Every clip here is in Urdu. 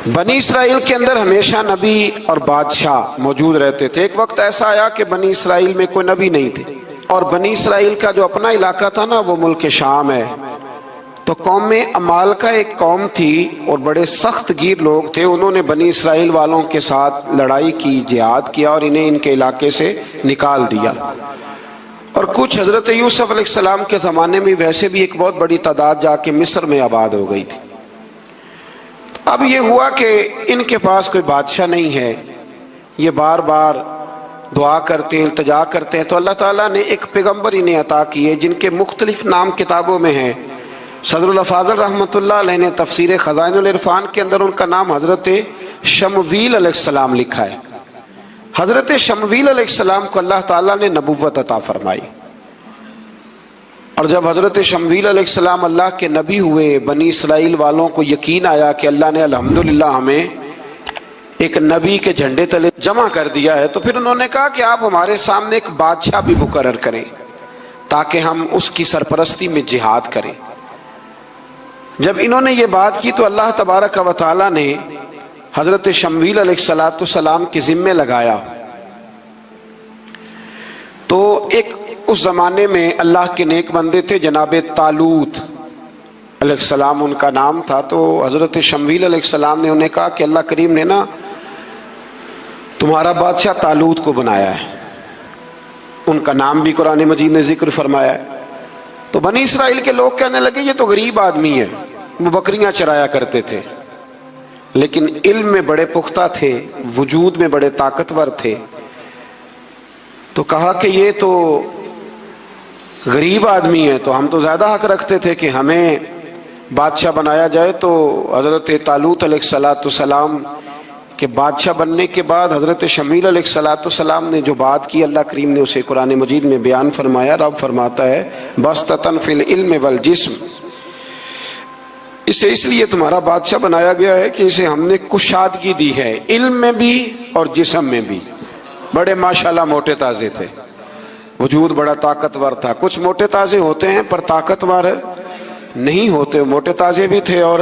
بنی اسرائیل کے اندر ہمیشہ نبی اور بادشاہ موجود رہتے تھے۔ ایک وقت ایسا آیا کہ بنی اسرائیل میں کوئی نبی نہیں تھے، اور بنی اسرائیل کا جو اپنا علاقہ تھا نا وہ ملک شام ہے، تو قوم عمال کا ایک قوم تھی اور بڑے سخت گیر لوگ تھے۔ انہوں نے بنی اسرائیل والوں کے ساتھ لڑائی کی، جہاد کیا، اور انہیں ان کے علاقے سے نکال دیا۔ اور کچھ حضرت یوسف علیہ السلام کے زمانے میں ویسے بھی ایک بہت بڑی تعداد جا کے مصر میں آباد ہو گئی تھی۔ اب یہ ہوا کہ ان کے پاس کوئی بادشاہ نہیں ہے، یہ بار بار دعا کرتے ہیں، التجا کرتے ہیں، تو اللہ تعالیٰ نے ایک پیغمبر انہیں عطا کیے جن کے مختلف نام کتابوں میں ہیں۔ صدر الافاضل رحمۃ اللہ علیہ نے تفسیر خزائن العرفان کے اندر ان کا نام حضرت شمویل علیہ السلام لکھا ہے۔ حضرت شمویل علیہ السلام کو اللہ تعالیٰ نے نبوت عطا فرمائی، اور جب حضرت شمویل علیہ السلام اللہ کے نبی ہوئے، بنی اسرائیل والوں کو یقین آیا کہ اللہ نے الحمدللہ ہمیں ایک نبی کے جھنڈے تلے جمع کر دیا ہے، تو پھر انہوں نے کہا کہ آپ ہمارے سامنے ایک بادشاہ بھی مقرر کریں تاکہ ہم اس کی سرپرستی میں جہاد کریں۔ جب انہوں نے یہ بات کی تو اللہ تبارک و تعالیٰ نے حضرت شمویل علیہ السلام کے ذمے لگایا۔ تو ایک اس زمانے میں اللہ کے نیک بندے تھے، جناب طالوت علیہ السلام ان کا نام تھا۔ تو حضرت شمویل علیہ السلام نے انہیں کہا کہ اللہ کریم نے نا تمہارا بادشاہ طالوت کو بنایا ہے، ان کا نام بھی قرآن مجید نے ذکر فرمایا ہے۔ تو بنی اسرائیل کے لوگ کہنے لگے یہ تو غریب آدمی ہے، وہ بکریاں چرایا کرتے تھے، لیکن علم میں بڑے پختہ تھے، وجود میں بڑے طاقتور تھے۔ تو کہا کہ یہ تو غریب آدمی ہے، تو ہم تو زیادہ حق رکھتے تھے کہ ہمیں بادشاہ بنایا جائے۔ تو حضرت طالوت علیہ السلام کے بادشاہ بننے کے بعد حضرت شمویل علیہ السلام نے جو بات کی، اللہ کریم نے اسے قرآن مجید میں بیان فرمایا۔ رب فرماتا ہے بسطۃ فی العلم والجسم، اسے اس لیے تمہارا بادشاہ بنایا گیا ہے کہ اسے ہم نے کشادگی دی ہے، علم میں بھی اور جسم میں بھی۔ بڑے ماشاءاللہ موٹے تازے تھے، وجود بڑا طاقتور تھا۔ کچھ موٹے تازے ہوتے ہیں پر طاقتور نہیں ہوتے، موٹے تازے بھی تھے اور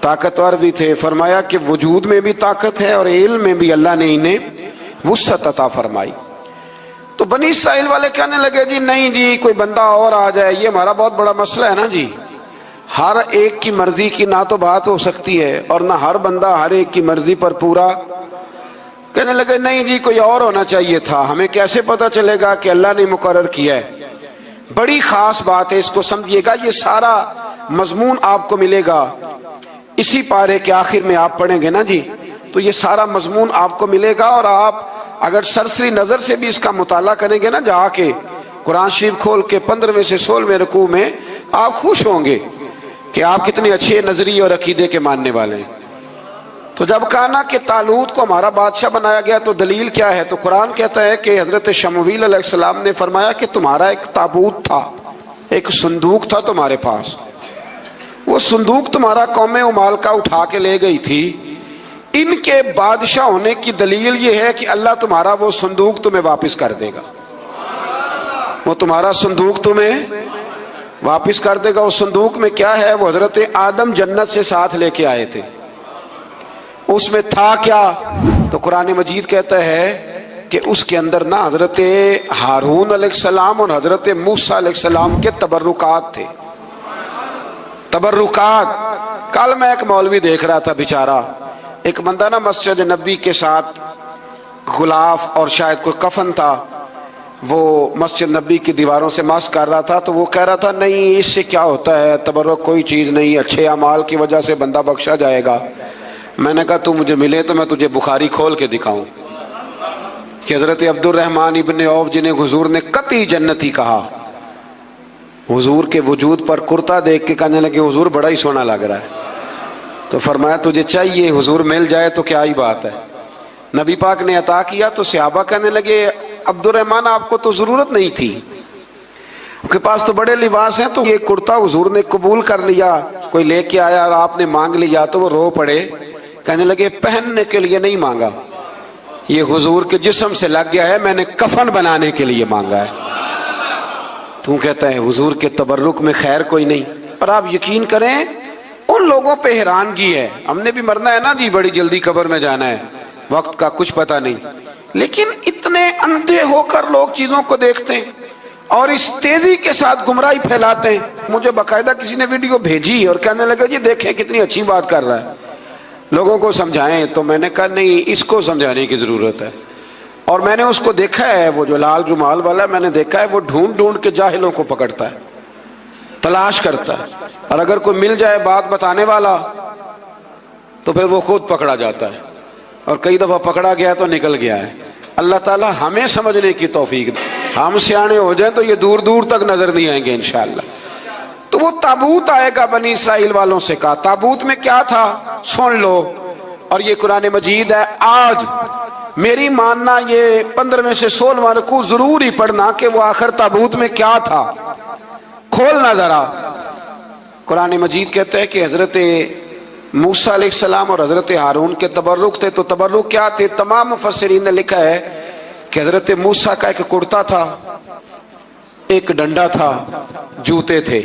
طاقتور بھی تھے۔ فرمایا کہ وجود میں بھی طاقت ہے اور علم میں بھی اللہ نے انہیں وسعت عطا فرمائی۔ تو بنی اسرائیل والے کہنے لگے جی نہیں جی کوئی بندہ اور آ جائے، یہ ہمارا بہت بڑا مسئلہ ہے نا جی، ہر ایک کی مرضی کی نہ تو بات ہو سکتی ہے اور نہ ہر بندہ ہر ایک کی مرضی پر پورا۔ کہنے لگے نہیں جی کوئی اور ہونا چاہیے تھا، ہمیں کیسے پتا چلے گا کہ اللہ نے مقرر کیا ہے؟ بڑی خاص بات ہے، اس کو سمجھیے گا، یہ سارا مضمون آپ کو ملے گا اسی پارے کے آخر میں، آپ پڑھیں گے نا جی تو یہ سارا مضمون آپ کو ملے گا، اور آپ اگر سرسری نظر سے بھی اس کا مطالعہ کریں گے نا جا کے قرآن شریف کھول کے 15ویں سے 16ویں رکوع میں، آپ خوش ہوں گے کہ آپ کتنے اچھے نظریے اور عقیدے کے ماننے والے ہیں۔ تو جب کہا نا کہ طالوت کو ہمارا بادشاہ بنایا گیا تو دلیل کیا ہے؟ تو قرآن کہتا ہے کہ حضرت شمویل علیہ السلام نے فرمایا کہ تمہارا ایک تابوت تھا، ایک صندوق تھا تمہارے پاس، وہ صندوق تمہارا قوم عمال کا اٹھا کے لے گئی تھی۔ ان کے بادشاہ ہونے کی دلیل یہ ہے کہ اللہ تمہارا وہ صندوق تمہیں واپس کر دے گا، وہ تمہارا صندوق تمہیں واپس کر دے گا۔ اس صندوق میں کیا ہے؟ وہ حضرت آدم جنت سے ساتھ لے کے آئے تھے، اس میں تھا کیا؟ تو قرآن مجید کہتا ہے کہ اس کے اندر نا حضرت ہارون علیہ السلام اور حضرت موسیٰ علیہ السلام کے تبرکات تھے۔ تبرکات، کل میں ایک مولوی دیکھ رہا تھا بیچارہ، ایک بندہ نا مسجد نبی کے ساتھ غلاف اور شاید کوئی کفن تھا، وہ مسجد نبی کی دیواروں سے مس کر رہا تھا، تو وہ کہہ رہا تھا نہیں اس سے کیا ہوتا ہے، تبرک کوئی چیز نہیں، اچھے اعمال کی وجہ سے بندہ بخشا جائے گا۔ میں نے کہا تو مجھے ملے تو میں تجھے بخاری کھول کے دکھاؤں کہ حضرت عبد الرحمن ابن عوف جنہیں حضور نے قطعی جنتی کہا، حضور کے وجود پر کرتا دیکھ کے کہنے لگے حضور بڑا ہی سونا لگ رہا ہے۔ تو فرمایا تجھے چاہیے حضور مل جائے تو کیا ہی بات ہے، نبی پاک نے عطا کیا۔ تو صحابہ کہنے لگے عبد الرحمن آپ کو تو ضرورت نہیں تھی، آپ کے پاس تو بڑے لباس ہیں، تو یہ کرتا حضور نے قبول کر لیا، کوئی لے کے آیا اور آپ نے مانگ لیا۔ تو وہ رو پڑے، کہنے لگے پہننے کے لیے نہیں مانگا، یہ حضور کے جسم سے لگ گیا ہے، میں نے کفن بنانے کے لیے مانگا ہے۔ تو کہتا ہے حضور کے تبرک میں خیر کوئی نہیں۔ اور آپ یقین کریں ان لوگوں پہ حیرانگی ہے، ہم نے بھی مرنا ہے نا جی، بڑی جلدی قبر میں جانا ہے، وقت کا کچھ پتہ نہیں، لیکن اتنے اندھے ہو کر لوگ چیزوں کو دیکھتے ہیں اور اس تیزی کے ساتھ گمراہی پھیلاتے ہیں۔ مجھے باقاعدہ کسی نے ویڈیو بھیجی اور کہنے لگا جی دیکھیں کتنی اچھی بات کر رہا ہے، لوگوں کو سمجھائیں۔ تو میں نے کہا نہیں، اس کو سمجھانے کی ضرورت ہے۔ اور میں نے اس کو دیکھا ہے، وہ جو لال رومال والا، میں نے دیکھا ہے وہ ڈھونڈ ڈھونڈ کے جاہلوں کو پکڑتا ہے، تلاش کرتا ہے، اور اگر کوئی مل جائے بات بتانے والا تو پھر وہ خود پکڑا جاتا ہے، اور کئی دفعہ پکڑا گیا تو نکل گیا ہے۔ اللہ تعالی ہمیں سمجھنے کی توفیق دے، ہم سیانے ہو جائیں تو یہ دور دور تک نظر نہیں آئیں گے انشاءاللہ۔ تو وہ تابوت آئے گا، بنی اسرائیل والوں سے کہا تابوت میں کیا تھا سن لو، اور یہ قرآن مجید ہے۔ آج میری ماننا یہ 15 سے 16 رکوع ضرور ہی پڑھنا کہ وہ آخر تابوت میں کیا تھا، کھولنا ذرا۔ قرآن مجید کہتے ہیں کہ حضرت موسیٰ علیہ السلام اور حضرت ہارون کے تبرک تھے۔ تو تبرک کیا تھے؟ تمام مفسرین نے لکھا ہے کہ حضرت موسیٰ کا ایک کرتا تھا، ایک ڈنڈا تھا، جوتے تھے،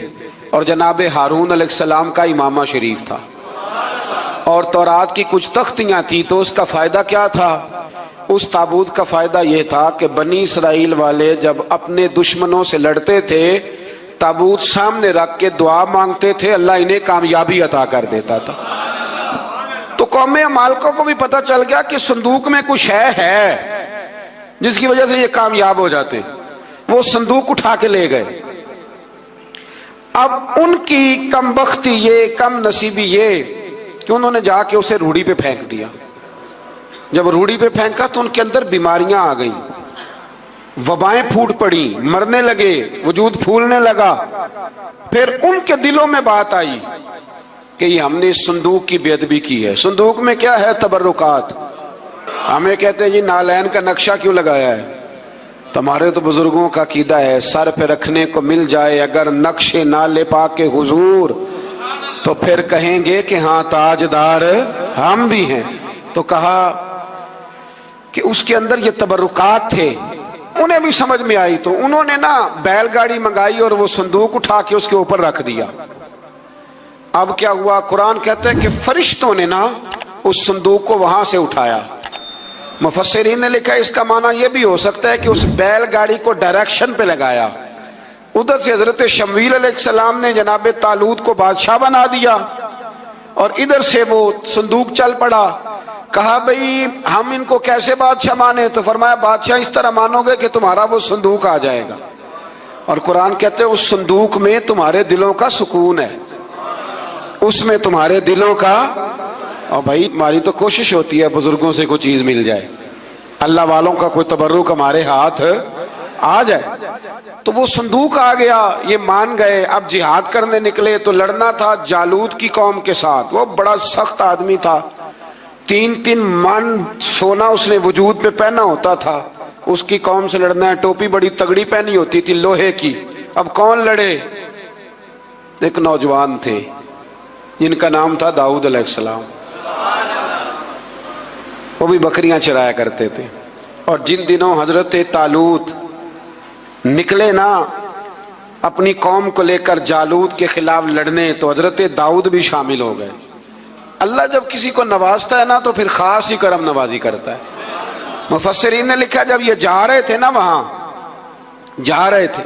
اور جناب ہارون علیہ السلام کا امامہ شریف تھا، اور تورات کی کچھ تختیاں تھی۔ تو اس کا فائدہ کیا تھا؟ اس تابوت کا فائدہ یہ تھا کہ بنی اسرائیل والے جب اپنے دشمنوں سے لڑتے تھے، تابوت سامنے رکھ کے دعا مانگتے تھے، اللہ انہیں کامیابی عطا کر دیتا تھا۔ تو قوم عمالقہ کو بھی پتہ چل گیا کہ صندوق میں کچھ ہے جس کی وجہ سے یہ کامیاب ہو جاتے، وہ صندوق اٹھا کے لے گئے۔ اب ان کی کم بختی یہ، کم نصیبی یہ کہ انہوں نے جا کے اسے روڑی پہ پھینک دیا۔ جب روڑی پہ پھینکا تو ان کے اندر بیماریاں آ گئیں، وبائیں پھوٹ پڑی، مرنے لگے، وجود پھولنے لگا۔ پھر ان کے دلوں میں بات آئی کہ یہ ہم نے اس صندوق کی بے ادبی کی ہے۔ صندوق میں کیا ہے؟ تبرکات۔ ہمیں کہتے ہیں جی نالین کا نقشہ کیوں لگایا ہے؟ تمہارے تو بزرگوں کا عقیدہ ہے سر پہ رکھنے کو مل جائے اگر نقش نالے پاک حضور تو پھر کہیں گے کہ ہاں تاجدار ہم بھی ہیں۔ تو کہا کہ اس کے اندر یہ تبرکات تھے، انہیں بھی سمجھ میں آئی، تو انہوں نے نا بیل گاڑی منگائی اور وہ صندوق اٹھا کے اس کے اوپر رکھ دیا۔ اب کیا ہوا؟ قرآن کہتا ہے کہ فرشتوں نے نا اس صندوق کو وہاں سے اٹھایا۔ مفسرین نے لکھا ہے اس کا معنی یہ بھی ہو سکتا ہے کہ اس بیل گاڑی کو ڈائریکشن پہ لگایا، ادھر سے حضرت شمویل علیہ السلام نے جناب طالوت کو بادشاہ بنا دیا، اور ادھر سے وہ صندوق چل پڑا۔ کہا بھئی ہم ان کو کیسے بادشاہ مانے؟ تو فرمایا بادشاہ اس طرح مانو گے کہ تمہارا وہ صندوق آ جائے گا، اور قرآن کہتے ہیں اس صندوق میں تمہارے دلوں کا سکون ہے، اس میں تمہارے دلوں کا۔ اور بھائی ہماری تو کوشش ہوتی ہے بزرگوں سے کوئی چیز مل جائے، اللہ والوں کا کوئی تبرک ہمارے ہاتھ آ جائے۔ تو وہ صندوق آ گیا، یہ مان گئے۔ اب جہاد کرنے نکلے تو لڑنا تھا جالوت کی قوم کے ساتھ، وہ بڑا سخت آدمی تھا، 3 من سونا اس نے وجود پہ پہنا ہوتا تھا۔ اس کی قوم سے لڑنا ہے، ٹوپی بڑی تگڑی پہنی ہوتی تھی لوہے کی۔ اب کون لڑے؟ ایک نوجوان تھے جن کا نام تھا داؤد علیہ السلام، وہ بھی بکریاں چرایا کرتے تھے۔ اور جن دنوں حضرت طالوت نکلے نا اپنی قوم کو لے کر جالوت کے خلاف لڑنے، تو حضرت داؤد بھی شامل ہو گئے۔ اللہ جب کسی کو نوازتا ہے نا تو پھر خاص ہی کرم نوازی کرتا ہے۔ مفسرین نے لکھا جب یہ جا رہے تھے نا، وہاں جا رہے تھے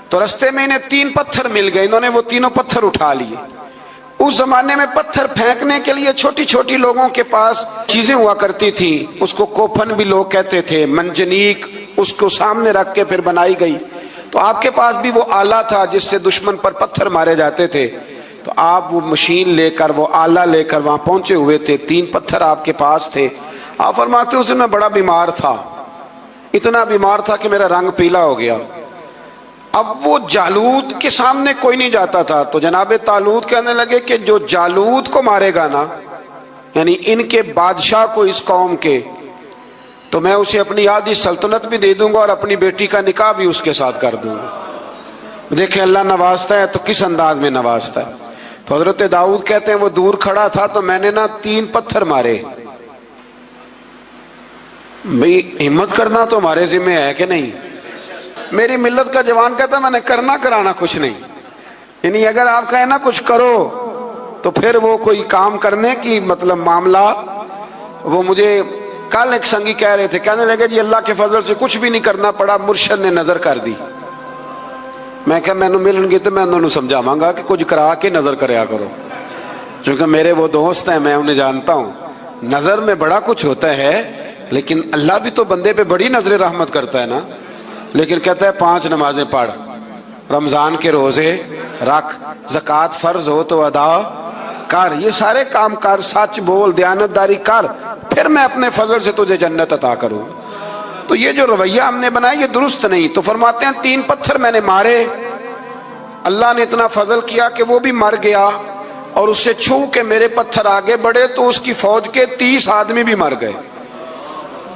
تو رستے میں انہیں 3 پتھر مل گئے، انہوں نے وہ تینوں پتھر اٹھا لیے۔ اس زمانے میں پتھر پھینکنے کے لیے چھوٹی چھوٹی لوگوں کے پاس چیزیں ہوا کرتی تھی، اس کو کوپھن بھی لوگ کہتے تھے، منجنیق، اس کو سامنے رکھ کے پھر بنائی گئی۔ تو آپ کے پاس بھی وہ آلہ تھا جس سے دشمن پر پتھر مارے جاتے تھے، تو آپ وہ مشین لے کر، وہ آلہ لے کر وہاں پہنچے ہوئے تھے، 3 پتھر آپ کے پاس تھے۔ آپ فرماتے اس دن میں بڑا بیمار تھا، اتنا بیمار تھا کہ میرا رنگ پیلا ہو گیا۔ اب وہ جالوت کے سامنے کوئی نہیں جاتا تھا، تو جناب طالوت کہنے لگے کہ جو جالوت کو مارے گا نا، یعنی ان کے بادشاہ کو اس قوم کے، تو میں اسے اپنی آدھی سلطنت بھی دے دوں گا اور اپنی بیٹی کا نکاح بھی اس کے ساتھ کر دوں گا۔ دیکھیں اللہ نوازتا ہے تو کس انداز میں نوازتا ہے۔ تو حضرت داؤد کہتے ہیں وہ دور کھڑا تھا تو میں نے نا 3 پتھر مارے۔ بھئی ہمت کرنا تو ہمارے ذمہ ہے کہ نہیں؟ میری ملت کا جوان کہتا ہے میں نے کرنا کرانا کچھ نہیں، یعنی اگر آپ کہیں نا کچھ کرو تو پھر وہ کوئی کام کرنے کی مطلب معاملہ. وہ مجھے کل ایک سنگی کہہ رہے تھے, کہنے لگے جی اللہ کے فضل سے کچھ بھی نہیں کرنا پڑا, مرشد نے نظر کر دی. میں کہا میں ملن گے تو میں انہوں نے سمجھاواں گا کہ کچھ کرا کے نظر کریا کرو, چونکہ میرے وہ دوست ہیں, میں انہیں جانتا ہوں. نظر میں بڑا کچھ ہوتا ہے, لیکن اللہ بھی تو بندے پہ بڑی نظر رحمت کرتا ہے نا. لیکن کہتا ہے 5 نمازیں پڑھ, رمضان کے روزے رکھ, زکوٰۃ فرض ہو تو ادا کر, یہ سارے کام کر, سچ بول, دیانتداری کر, پھر میں اپنے فضل سے تجھے جنت عطا کروں. تو یہ جو رویہ ہم نے بنایا یہ درست نہیں. تو فرماتے ہیں 3 پتھر میں نے مارے, اللہ نے اتنا فضل کیا کہ وہ بھی مر گیا, اور اسے چھو کے میرے پتھر آگے بڑھے تو اس کی فوج کے 30 آدمی بھی مر گئے.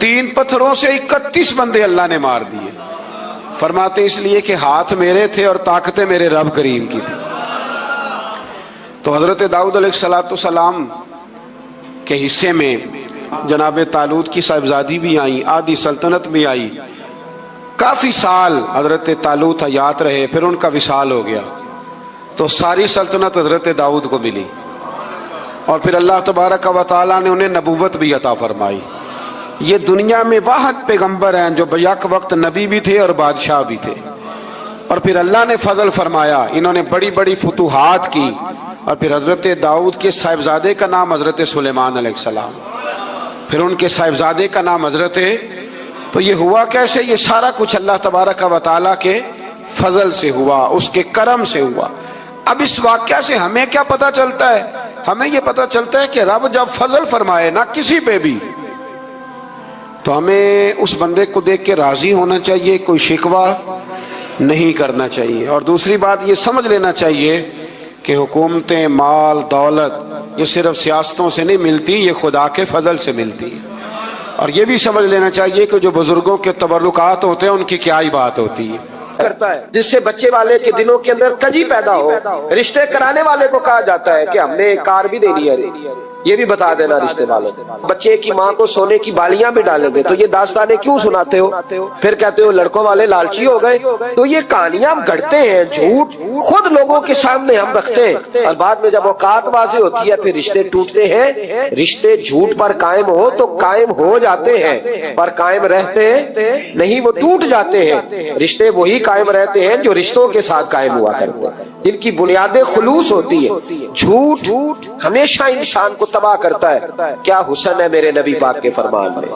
3 پتھروں سے 31 بندے اللہ نے مار دیے. فرماتے اس لیے کہ ہاتھ میرے تھے اور طاقتیں میرے رب کریم کی تھی. تو حضرت داؤد علیہ السلام کے حصے میں جناب طالوت کی صاحبزادی بھی آئیں, آدھی سلطنت بھی آئی. کافی سال حضرت طالوت حیات رہے, پھر ان کا وصال ہو گیا, تو ساری سلطنت حضرت داؤد کو ملی, اور پھر اللہ تبارک و تعالیٰ نے انہیں نبوت بھی عطا فرمائی. یہ دنیا میں واحد پیغمبر ہیں جو بیک وقت نبی بھی تھے اور بادشاہ بھی تھے. اور پھر اللہ نے فضل فرمایا, انہوں نے بڑی بڑی فتوحات کی. اور پھر حضرت داؤد کے صاحبزادے کا نام حضرت سلیمان علیہ السلام, پھر ان کے صاحبزادے کا نام حضرت. تو یہ ہوا کیسے؟ یہ سارا کچھ اللہ تبارک و تعالیٰ کے فضل سے ہوا, اس کے کرم سے ہوا. اب اس واقعہ سے ہمیں کیا پتہ چلتا ہے؟ ہمیں یہ پتہ چلتا ہے کہ رب جب فضل فرمائے نا کسی پہ بھی, تو ہمیں اس بندے کو دیکھ کے راضی ہونا چاہیے, کوئی شکوہ نہیں کرنا چاہیے. اور دوسری بات یہ سمجھ لینا چاہیے کہ حکومتیں, مال, دولت یہ صرف سیاستوں سے نہیں ملتی, یہ خدا کے فضل سے ملتی. اور یہ بھی سمجھ لینا چاہیے کہ جو بزرگوں کے تبرکات ہوتے ہیں ان کی کیا ہی بات ہوتی ہے. کرتا ہے جس سے بچے والے کے دلوں کے اندر کجی پیدا ہو. رشتے کرانے والے کو کہا جاتا ہے کہ ہم نے کار بھی دینی ہے, یہ بھی بتا دینا رشتے والوں. بچے کی ماں کو سونے کی بالیاں بھی ڈالیں گے, تو یہ داستانیں کیوں سناتے ہو؟ پھر کہتے ہو لڑکوں والے لالچی ہو گئے. تو یہ کہانیاں ہم گھڑتے ہیں, جھوٹ خود لوگوں کے سامنے ہم رکھتے ہیں, اور بعد میں جب اوقات واضح ہوتی ہے پھر رشتے ٹوٹتے ہیں. رشتے جھوٹ پر قائم ہو تو قائم ہو جاتے ہیں, پر قائم رہتے نہیں, وہ ٹوٹ جاتے ہیں. رشتے وہی قائم رہتے ہیں جو رشتوں کے ساتھ قائم ہوا کرتے ہیں, جن کی بنیادیں خلوص ہوتی ہے. جھوٹ ہمیشہ انسان کو تباہ کرتا ہے. کیا حسن ہے میرے نبی پاک کے فرمان میں,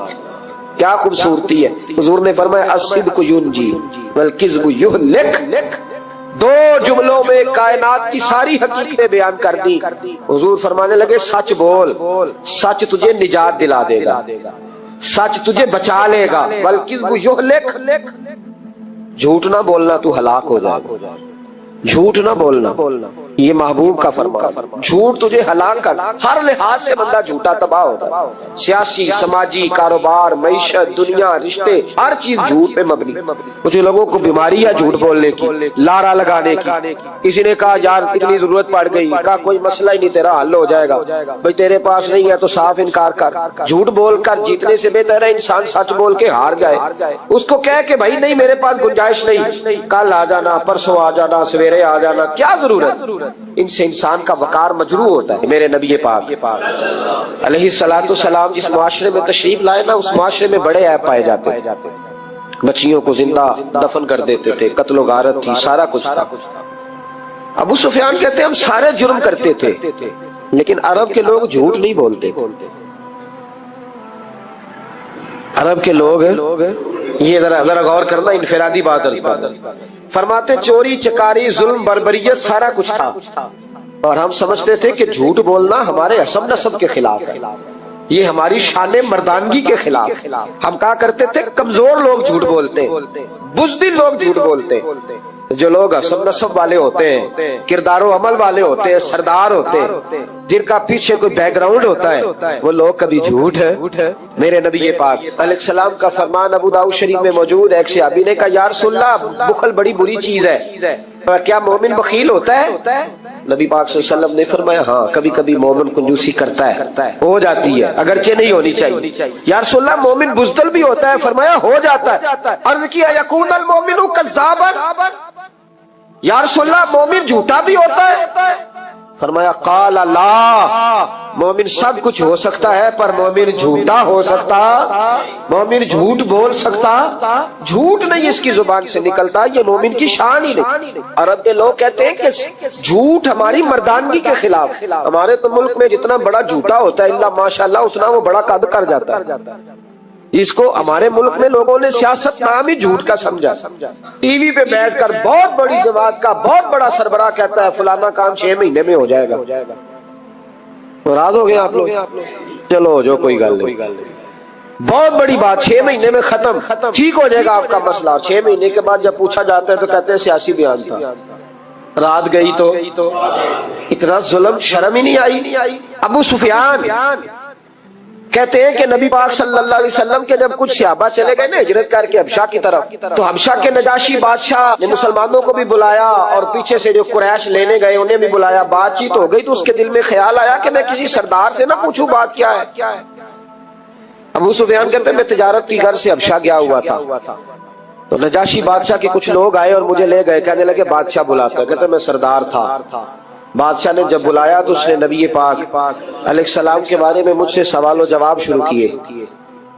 کیا خوبصورتی ہے. حضور نے فرمایا الصدق ینجی والکذب یہلک. 2 جملوں میں کائنات کی ساری حقیقتیں بیان کر دی. حضور فرمانے لگے سچ بول, سچ تجھے نجات دلا دے گا, سچ تجھے بچا لے گا. والکذب یہلک, جھوٹ نہ بولنا تو ہلاک ہو جائے گا. جھوٹ نہ بولنا, یہ محبوب کا فرمان. جھوٹ تجھے ہلاک کر, ہر لحاظ سے بندہ جھوٹا تباہ ہوتا ہے. سیاسی, سماجی, کاروبار, معیشت, دنیا, رشتے, ہر چیز جھوٹ پہ مبنی. کچھ لوگوں کو بیماری ہے جھوٹ بولنے کی, لارا لگانے کی. کسی نے کہا یار اتنی ضرورت پڑ گئی, کہا کوئی مسئلہ ہی نہیں, تیرا حل ہو جائے گا. بھئی تیرے پاس نہیں ہے تو صاف انکار کر. جھوٹ بول کر جیتنے سے بہتر ہے انسان سچ بول کے ہار جائے. اس کو کہہ کہ بھائی نہیں میرے پاس گنجائش نہیں, کل آ جانا, پرسوں آ جانا, سویرے آ جانا, کیا ضرورت. ان سے انسان کا وقار مجروح ہوتا ہے. میرے نبی پاک علیہ السلام جس معاشرے میں تشریف لائے نا, اس معاشرے میں بڑے عیب پائے جاتے تھے. بچیوں کو زندہ دفن کر دیتے تھے, قتل و غارت تھی, سارا کچھ تھا. ابو سفیان کہتے ہیں ہم سارے جرم کرتے تھے, لیکن عرب کے لوگ جھوٹ نہیں بولتے. عرب کے لوگ یہ ذرا غور کرنا, انفرادی بات عرض کرنا. فرماتے چوری, چکاری, ظلم, بربریت سارا کچھ تھا, اور ہم سمجھتے تھے کہ جھوٹ بولنا ہمارے حسب نسب کے خلاف ہے, یہ ہماری شان مردانگی کے خلاف. ہم کہا کرتے تھے کمزور لوگ جھوٹ بولتے, بزدل لوگ جھوٹ بولتے. جو لوگ حسب نسب والے ہوتے ہیں, کردار و عمل والے ہوتے ہیں, سردار ہوتے ہیں, جن کا پیچھے کوئی بیک گراؤنڈ ہوتا ہے, وہ لوگ کبھی جھوٹ ہے. میرے نبی پاک علیہ السلام کا فرمان ابو داؤد شریف میں موجود ہے. ایک صحابی نے کہا یا رسول اللہ بخل بڑی بری چیز ہے, کیا مومن بخیل ہوتا ہے؟ نبی پاک صلی اللہ علیہ وسلم نے فرمایا ہاں کبھی کبھی مومن کنجوسی کرتا ہے, ہو جاتی ہے, اگرچہ نہیں ہونی چاہیے. یا رسول اللہ مومن بزدل بھی ہوتا ہے؟ فرمایا ہو جاتا ہے. عرض کیا یکون المومن کذابا, یا رسول اللہ مومن جھوٹا بھی ہوتا ہے؟ فرمایا قال لا، مومن سب کچھ ہو سکتا ہے پر مومن جھوٹا ہو سکتا، مومن جھوٹ بول سکتا، جھوٹ نہیں اس کی زبان سے نکلتا، یہ مومن کی شان ہی نہیں۔ عرب کے لوگ کہتے ہیں کہ جھوٹ ہماری مردانگی کے خلاف، ہمارے تو ملک میں جتنا بڑا جھوٹا ہوتا ہے اللہ ماشاءاللہ اتنا وہ بڑا قد کر جاتا ہے۔ اس کو ہمارے ملک میں لوگوں نے سیاست نام ہی جھوٹ کا سمجھا۔ ٹی وی پہ بیٹھ کر بہت بڑی جماعت کا بہت بڑا سربراہ کہتا ہے فلانا کام 6 مہینے میں ہو جائے گا، ناراض ہو گئے آپ لوگ؟ چلو جو کوئی گل نہیں، بہت بڑی بات 6 مہینے میں ختم، ٹھیک ہو جائے گا آپ کا مسئلہ۔ 6 مہینے کے بعد جب پوچھا جاتا ہے تو کہتے ہیں سیاسی بیان تھا، رات گئی تو اتنا ظلم، شرم ہی نہیں آئی۔ ابو سفیان کہتے ہیں کہ نبی پاک صلی اللہ علیہ وسلم کے جب کچھ صحابہ چلے گئے نا ہجرت کر کے حبشہ کی طرف، تو حبشہ کے نجاشی بادشاہ نے مسلمانوں کو بھی بلایا اور پیچھے سے جو قریش لینے گئے انہیں بھی بلایا، بات چیت ہو گئی تو اس کے دل میں خیال آیا کہ میں کسی سردار سے نہ پوچھوں بات کیا ہے۔ ابو سفیان کہتے ہیں میں تجارت کی غرض سے حبشہ گیا ہوا تھا، تو نجاشی بادشاہ کے کچھ لوگ آئے اور مجھے لے گئے، کہنے لگے بادشاہ بلاتا ہے، کہتے میں سردار تھا۔ بادشاہ نے جب بلایا تو اس نے نبی پاک علیہ السلام کے بارے میں مجھ سے سوال و جواب شروع کیے،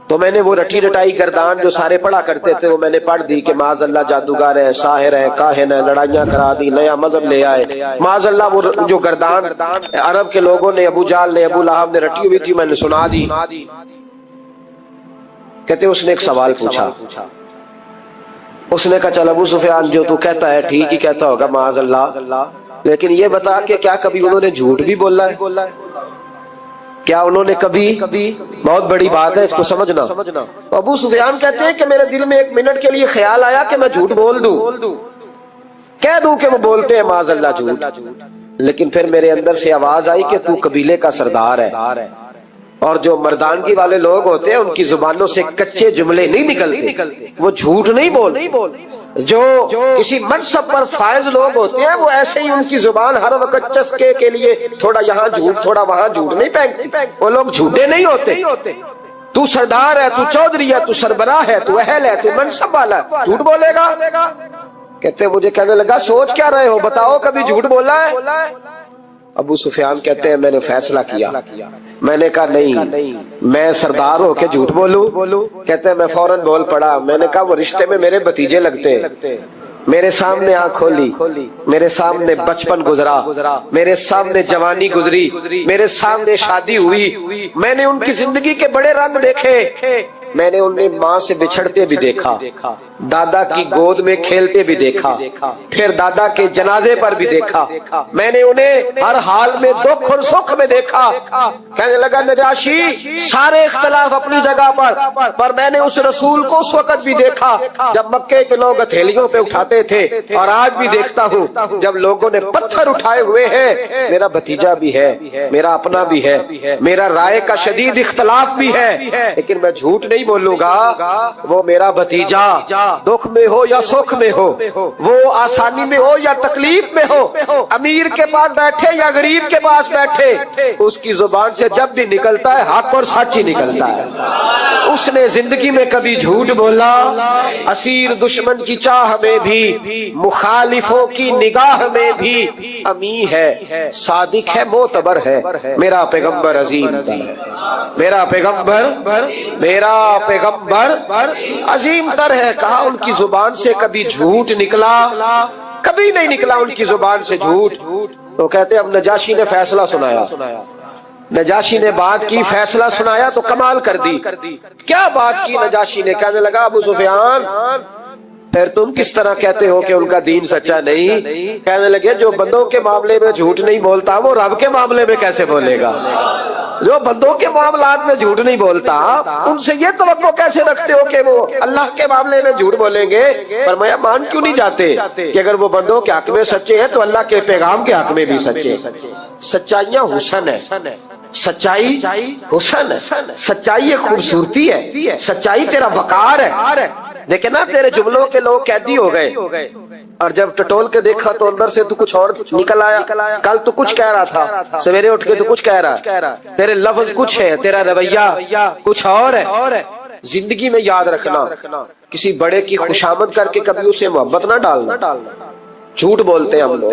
تو میں نے وہ رٹی رٹائی گردان جو سارے پڑھا کرتے تھے وہ میں نے پڑھ دی کہ معاذ اللہ جادوگر ہے، ساحر ہے، کاہن ہے، لڑائیاں کرا دی، نیا مذہب لے آئے، معاذ اللہ وہ جو گردان عرب کے لوگوں نے، ابو جہل نے، ابو لہب نے رٹی ہوئی تھی میں نے سنا دی۔ کہتے اس نے ایک سوال پوچھا، اس نے کہا چل ابو سفیان جو تو کہتا ہے ٹھیک ہی کہتا ہوگا معاذ اللہ، لیکن یہ بتا کہ کیا کبھی انہوں نے جھوٹ بھی بولا ہے؟ کیا انہوں نے کبھی، بہت بڑی بات ہے اس کو سمجھنا۔ ابو سفیان کہتے ہیں کہ میرے دل میں 1 منٹ کے لیے خیال آیا کہ میں جھوٹ بول دوں، کہہ دوں کہ وہ بولتے ہیں معاذ اللہ جھوٹ، لیکن پھر میرے اندر سے آواز آئی کہ تو قبیلے کا سردار ہے، اور جو مردانگی والے لوگ ہوتے ہیں ان کی زبانوں سے کچے جملے نہیں نکلتے، وہ جھوٹ نہیں بول۔ جو کسی منصب پر فائز لوگ ہوتے ہیں وہ ایسے ہی ان کی زبان ہر وقت چسکے کے لیے تھوڑا یہاں جھوٹ تھوڑا وہاں جھوٹ نہیں پھینکتے، وہ لوگ جھوٹے نہیں ہوتے۔ تو سردار ہے، تو چودھری ہے، تو سربراہ ہے، تو اہل ہے، تو منصب والا ہے، جھوٹ بولے گا؟ کہتے مجھے کہنے لگا سوچ کیا رہے ہو، بتاؤ کبھی جھوٹ بولا ہے؟ ابو سفیان کہتے ہیں میں نے فیصلہ کیا، میں نے کہا نہیں میں سردار ہو کے جھوٹ بولوں؟ کہتے ہیں میں فوراً بول پڑا، میں نے کہا وہ رشتے میں میرے بھتیجے لگتے ہیں، میرے سامنے آنکھ کھولی، میرے سامنے بچپن گزرا، میرے سامنے جوانی گزری، میرے سامنے شادی ہوئی، میں نے ان کی زندگی کے بڑے رنگ دیکھے، میں نے انہیں ماں سے بچھڑتے بھی دیکھا، دادا کی گود میں کھیلتے بھی دیکھا، پھر دادا کے جنازے پر بھی دیکھا، میں نے انہیں ہر حال میں دکھ اور سکھ میں دیکھا۔ کہنے لگا نجاشی سارے اختلاف اپنی جگہ پر میں نے اس رسول کو اس وقت بھی دیکھا جب مکے کے لوگ ہتھیلیوں پہ اٹھاتے تھے، اور آج بھی دیکھتا ہوں جب لوگوں نے پتھر اٹھائے ہوئے ہیں، میرا بھتیجا بھی ہے، میرا اپنا بھی ہے، میرا رائے کا شدید اختلاف بھی ہے، لیکن میں جھوٹ نہیں بولوں گا۔ وہ میرا بھتیجا دکھ میں ہو یا سکھ میں ہو، وہ آسانی میں ہو یا تکلیف میں ہو، امیر کے پاس بیٹھے یا غریب کے پاس بیٹھے، اس کی زبان سے جب بھی نکلتا ہے حق اور سچ ہی نکلتا ہے۔ اس نے زندگی میں کبھی جھوٹ بولا؟ اسیر دشمن کی چاہ میں بھی، مخالفوں کی نگاہ میں بھی امی ہے، صادق ہے، معتبر ہے، میرا پیغمبر عظیم ہے، میرا پیغمبر عظیم تر ہے۔ کہا ان کی زبان سے کبھی جھوٹ نکلا؟ کبھی نہیں نکلا ان کی زبان سے جھوٹ۔ تو کہتے اب نجاشی نے فیصلہ سنایا، نجاشی نے بات کی، فیصلہ سنایا تو کمال کر دی۔ کیا بات کی نجاشی نے؟ کہنے لگا ابو سفیان پھر تم کس طرح کہتے ہو کہ ان کا دین سچا نہیں؟ کہنے لگے جو بندوں کے معاملے میں جھوٹ نہیں بولتا وہ رب کے معاملے میں کیسے بولے گا؟ جو بندوں کے معاملات میں جھوٹ نہیں بولتا ان سے یہ توقع کیسے رکھتے ہو کہ وہ اللہ کے معاملے میں جھوٹ بولیں گے؟ فرمایا مان کیوں نہیں جاتے کہ اگر وہ بندوں کے حق میں سچے ہیں تو اللہ کے پیغام کے حق میں بھی سچے۔ سچائیاں حسن ہے، سچائی حسن ہے، سچائی ایک خوبصورتی ہے، سچائی تیرا وقار ہے۔ دیکھیں نا تیرے جملوں کے لوگ قیدی ہو گئے، اور جب ٹٹول کے دیکھا تو اندر سے تو کچھ اور نکل آیا، کل تو کچھ کہہ رہا تھا، سویرے اٹھ کے تو کچھ کہہ رہا، تیرے لفظ کچھ ہے، تیرا رویہ کچھ اور ہے۔ زندگی میں یاد رکھنا کسی بڑے کی خوشامد کر کے کبھی اسے محبت نہ ڈالنا۔ جھوٹ بولتے ہیں ہم لوگ،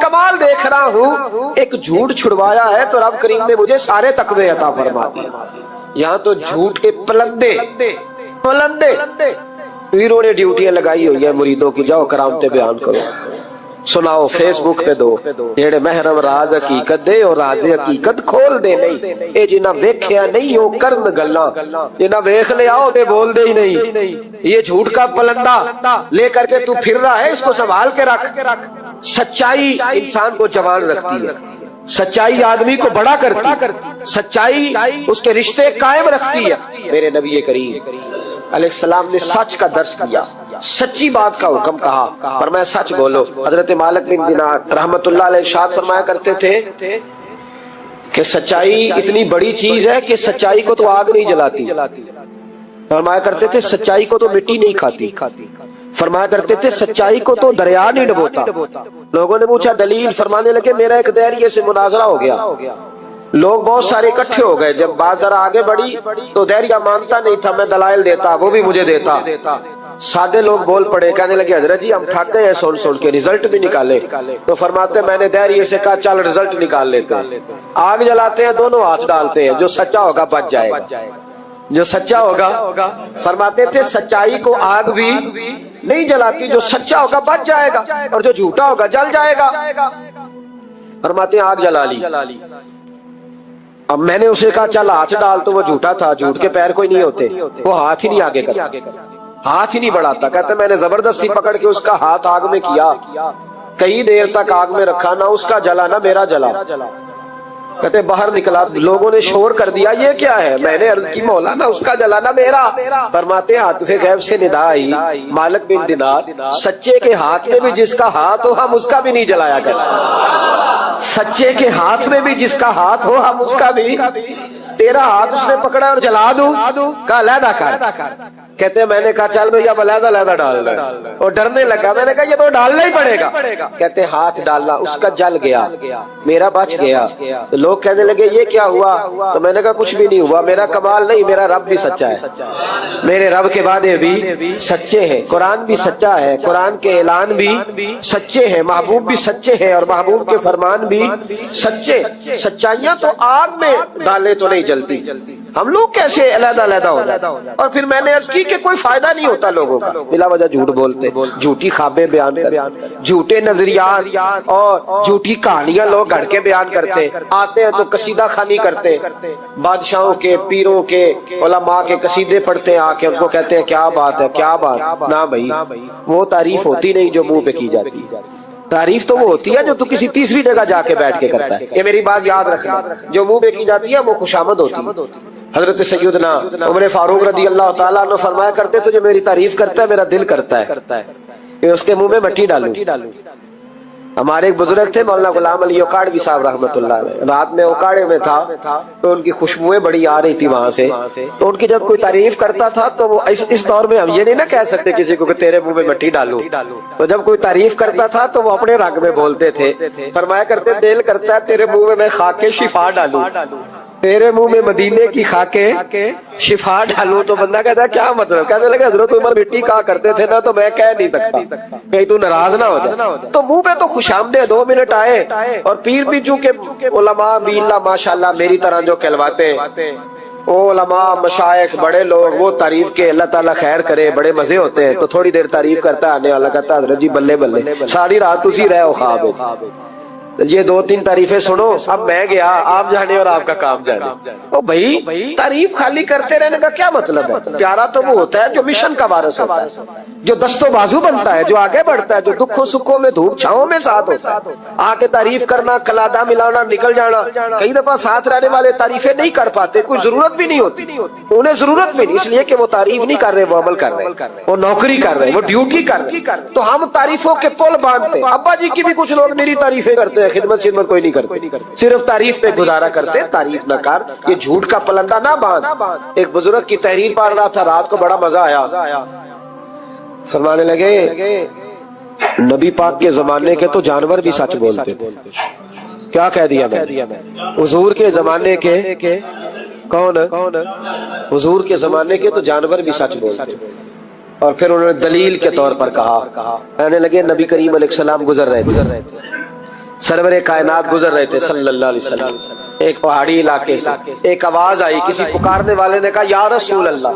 کمال دیکھ رہا ہوں، ایک جھوٹ چھڑوایا ہے تو رب کریم نے مجھے سارے تقوی عطا فرما دی۔ یہاں تو جھوٹ کے پلندے پیروں نے ڈیوٹیاں لگائی ہوئی ہے مریدوں کی، جاؤ کرامتیں بیان کرو، سناؤ، فیس بک پہ دو، جیڑے محرم راز حقیقت دے اور راز حقیقت کھول دے نہیں، اے جنہ ویکھیا نہیں ہو کرن گلاں، جنہ ویکھ لیا ہو تے بول دے ہی نہیں۔ یہ جھوٹ کا پلندہ لے کر کے تو پھر رہا ہے، اس کو سنبھال کے رکھ۔ سچائی انسان کو جوان رکھتی ہے، سچائی آدمی کو بڑا کرتی ہے، سچائی اس کے رشتے قائم رکھتی ہے۔ میرے نبی کریم علیہ السلام نے سچ کا درس دیا، سچی بات کا حکم کہا، فرمایا سچ بولو۔ حضرت مالک بن دینار رحمت اللہ علیہ ارشاد فرمایا کرتے تھے کہ سچائی اتنی بڑی چیز ہے کہ سچائی کو تو آگ نہیں جلاتی، فرمایا کرتے تھے سچائی کو تو مٹی نہیں کھاتی، فرمایا کرتے تھے سچائی کو تو دریا نہیں ڈبوتا۔ لوگوں نے پوچھا دلیل، فرمانے لگے میرا ایک دہریے سے مناظرہ ہو گیا، لوگ بہت سارے اکٹھے ہو گئے، جب بات ذرا آگے بڑھی تو دہریہ مانتا نہیں تھا، میں دلائل دیتا، وہ بھی مجھے دیتا۔ سادے لوگ بول پڑے، کہنے لگے حضرت جی ہم تھک گئے ہیں سن کے، رزلٹ بھی نکالے۔ تو فرماتے میں نے دہریے سے کہا چل رزلٹ نکال لیتے ہیں۔ آگ جلاتے ہیں، دونوں ہاتھ ڈالتے ہیں، جو سچا ہوگا بچ جائے گا، جو سچا ہوگا۔ فرماتے تھے سچائی کو آگ بھی نہیں جلاتی، جو سچا ہوگا بچ جائے گا اور جو جھوٹا ہوگا جل جائے گا۔ فرماتے ہیں آگ جلا لی، اب میں نے اسے کہا چل ہاتھ ڈال، تو وہ جھوٹا تھا، جھوٹ کے پیر کوئی نہیں ہوتے، وہ ہاتھ ہی نہیں آگے کرتا، ہاتھ ہی نہیں بڑھاتا۔ کہتے میں نے زبردستی پکڑ کے اس کا ہاتھ آگ میں کیا، کئی دیر تک آگ میں رکھا، نہ اس کا جلا نہ میرا جلا۔ کہتے باہر نکلا، لوگوں نے شور کر دیا یہ کیا ہے، میں نے عرض کی مولا نہ اس کا جلا نہ میرا۔ فرماتے ہاتف غیب سے ندا آئی، مالک بن دینار سچے کے ہاتھ میں بھی جس کا ہاتھ ہو ہم اس کا بھی نہیں جلایا کرتے، سچے کے ہاتھ میں بھی جس کا ہاتھ ہو ہم اس کا بھی، تیرا ہاتھ اس نے پکڑا اور جلا دوں، کہا علیحدہ کر۔ کہتے ہیں میں نے کہا چل بھیا علیحدہ علیحدہ ڈال دیں، اور ڈرنے لگا، میں نے کہا یہ تو ڈالنا ہی پڑے گا۔ کہتے ہیں ہاتھ ڈالنا، اس کا جل گیا، میرا بچ گیا۔ تو لوگ کہنے لگے یہ کیا ہوا، تو میں نے کہا کچھ بھی نہیں ہوا، میرا کمال نہیں، میرا رب بھی سچا ہے، میرے رب کے وعدے بھی سچے ہیں، قرآن بھی سچا ہے، قرآن کے اعلان بھی سچے ہیں، محبوب بھی سچے ہیں اور محبوب کے فرمان بھی سچے۔ سچائیاں تو آگ میں ڈالے تو نہیں جلتی، ہم لوگ کیسے علیحدہ علیحدہ ہو جاتے۔ اور پھر میں نے عرض کی کہ کوئی فائدہ نہیں ہوتا لوگوں کا، بلا وجہ جھوٹ بولتے، جھوٹی خوابیں بیان کرتے، جھوٹے نظریات اور جھوٹی کہانیاں لوگ گھڑ کے بیان کرتے، آتے ہیں تو قصیدہ خوانی کرتے، بادشاہوں کے، پیروں کے، علماء کے قصیدے پڑھتے ہیں، آ کے ان کو کہتے ہیں کیا بات ہے کیا بات۔ نہ بھائی وہ تعریف ہوتی نہیں جو منہ پہ کی جاتی، تعریف تو وہ ہوتی ہے جو تو کسی تیسری جگہ جا کے بیٹھ کے کرتا ہے۔ یہ میری بات یاد رکھنا، جو منہ پہ کی جاتی ہے وہ خوشامد ہوتی ہے۔ حضرت سیدنا عمر فاروق رضی اللہ تعالیٰ عنہ فرمایا کرتے تھے جو میری تعریف کرتا ہے میرا دل کرتا ہے کہ اس کے منہ میں مٹی ڈالوں۔ ہمارے ایک بزرگ تھے مولانا غلام علی اوکاڑوی صاحب رحمۃ اللہ علیہ، رات میں اوکاڑے میں تھا تو ان کی خوشبوئیں بڑی آ رہی تھی وہاں سے، تو ان کی جب کوئی تعریف کرتا تھا تو وہ اس دور میں ہم یہ نہیں نہ کہہ سکتے کسی کو کہ تیرے منہ میں مٹی ڈالوں، تو جب کوئی تعریف کرتا تھا تو وہ اپنے رنگ میں بولتے تھے، فرمایا کرتے دل کرتا ہے تیرے منہ میں خاک شفا ڈالوں، تیرے منہ میں مدینے کی خاکیں شفا ڈالوں۔ تو بندہ کہتا ہے کیا مطلب، کہنے لگے حضرت عمر مٹی کہا کرتے تھے نا تو میں کہہ نہیں سکتا کہیں تو ناراض نہ ہو جائے، تو منہ پہ تو خوش آمدید 2 منٹ آئے، اور پیر بھی چونکہ علماء بھی اللہ ماشاءاللہ میری طرح جو کہلواتے وہ علماء مشائخ بڑے لوگ، وہ تعریف کے اللہ تعالیٰ خیر کرے بڑے مزے ہوتے ہیں، تو تھوڑی دیر تعریف کرتا ہے، آنے والا کہتا ہے حضرت جی بلے بلے ساری رات اسی رہے ہو خواب ہے، یہ 2-3 تعریفیں سنو، اب میں گیا آپ جانے اور آپ کا کام جانے۔ او بھائی تعریف خالی کرتے رہنے کا کیا مطلب ہے؟ پیارا تو وہ ہوتا ہے جو مشن کا وارث ہوتا ہے، جو دست و بازو بنتا ہے، جو آگے بڑھتا ہے، جو دکھوں سکھوں میں دھوپ چھاؤں میں ساتھ ہوتا ہے۔ آ کے تعریف کرنا، کلادہ ملانا، نکل جانا، کئی دفعہ ساتھ رہنے والے تعریفیں نہیں کر پاتے، کوئی ضرورت بھی نہیں ہوتی، انہیں ضرورت بھی نہیں، اس لیے کہ وہ تعریف نہیں کر رہے، وہ عمل کر رہے، وہ نوکری کر رہے، وہ ڈیوٹی کر رہے، تو ہم تعریفوں کے پل باندھتے۔ ابا جی کی بھی کچھ لوگ میری تعریفیں کرتے ہیں، خدمت کوئی نہیں کرتے، صرف تعریف پہ گزارا کرتے، تعریف نہ کر، یہ جھوٹ کا پلندہ نہ باندھ۔ ایک بزرگ کی تحریر پڑھ رہا تھا، رات کو بڑا مزہ آیا، فرمانے لگے نبی پاک کے زمانے کے تو جانور بھی سچ بولتے تھے۔ کیا کہہ دیا میں؟ حضور کے زمانے کے کون؟ حضور کے زمانے کے تو جانور بھی سچ بولتے تھے۔ اور پھر انہوں نے دلیل کے طور پر کہا، کہنے لگے نبی کریم علیہ السلام گزر رہے تھے، سرور کائنات گزر رہے تھے صلی اللہ علیہ وسلم، ایک پہاڑی علاقے سے ایک آواز آئی، کسی پکارنے والے نے کہا یا رسول اللہ،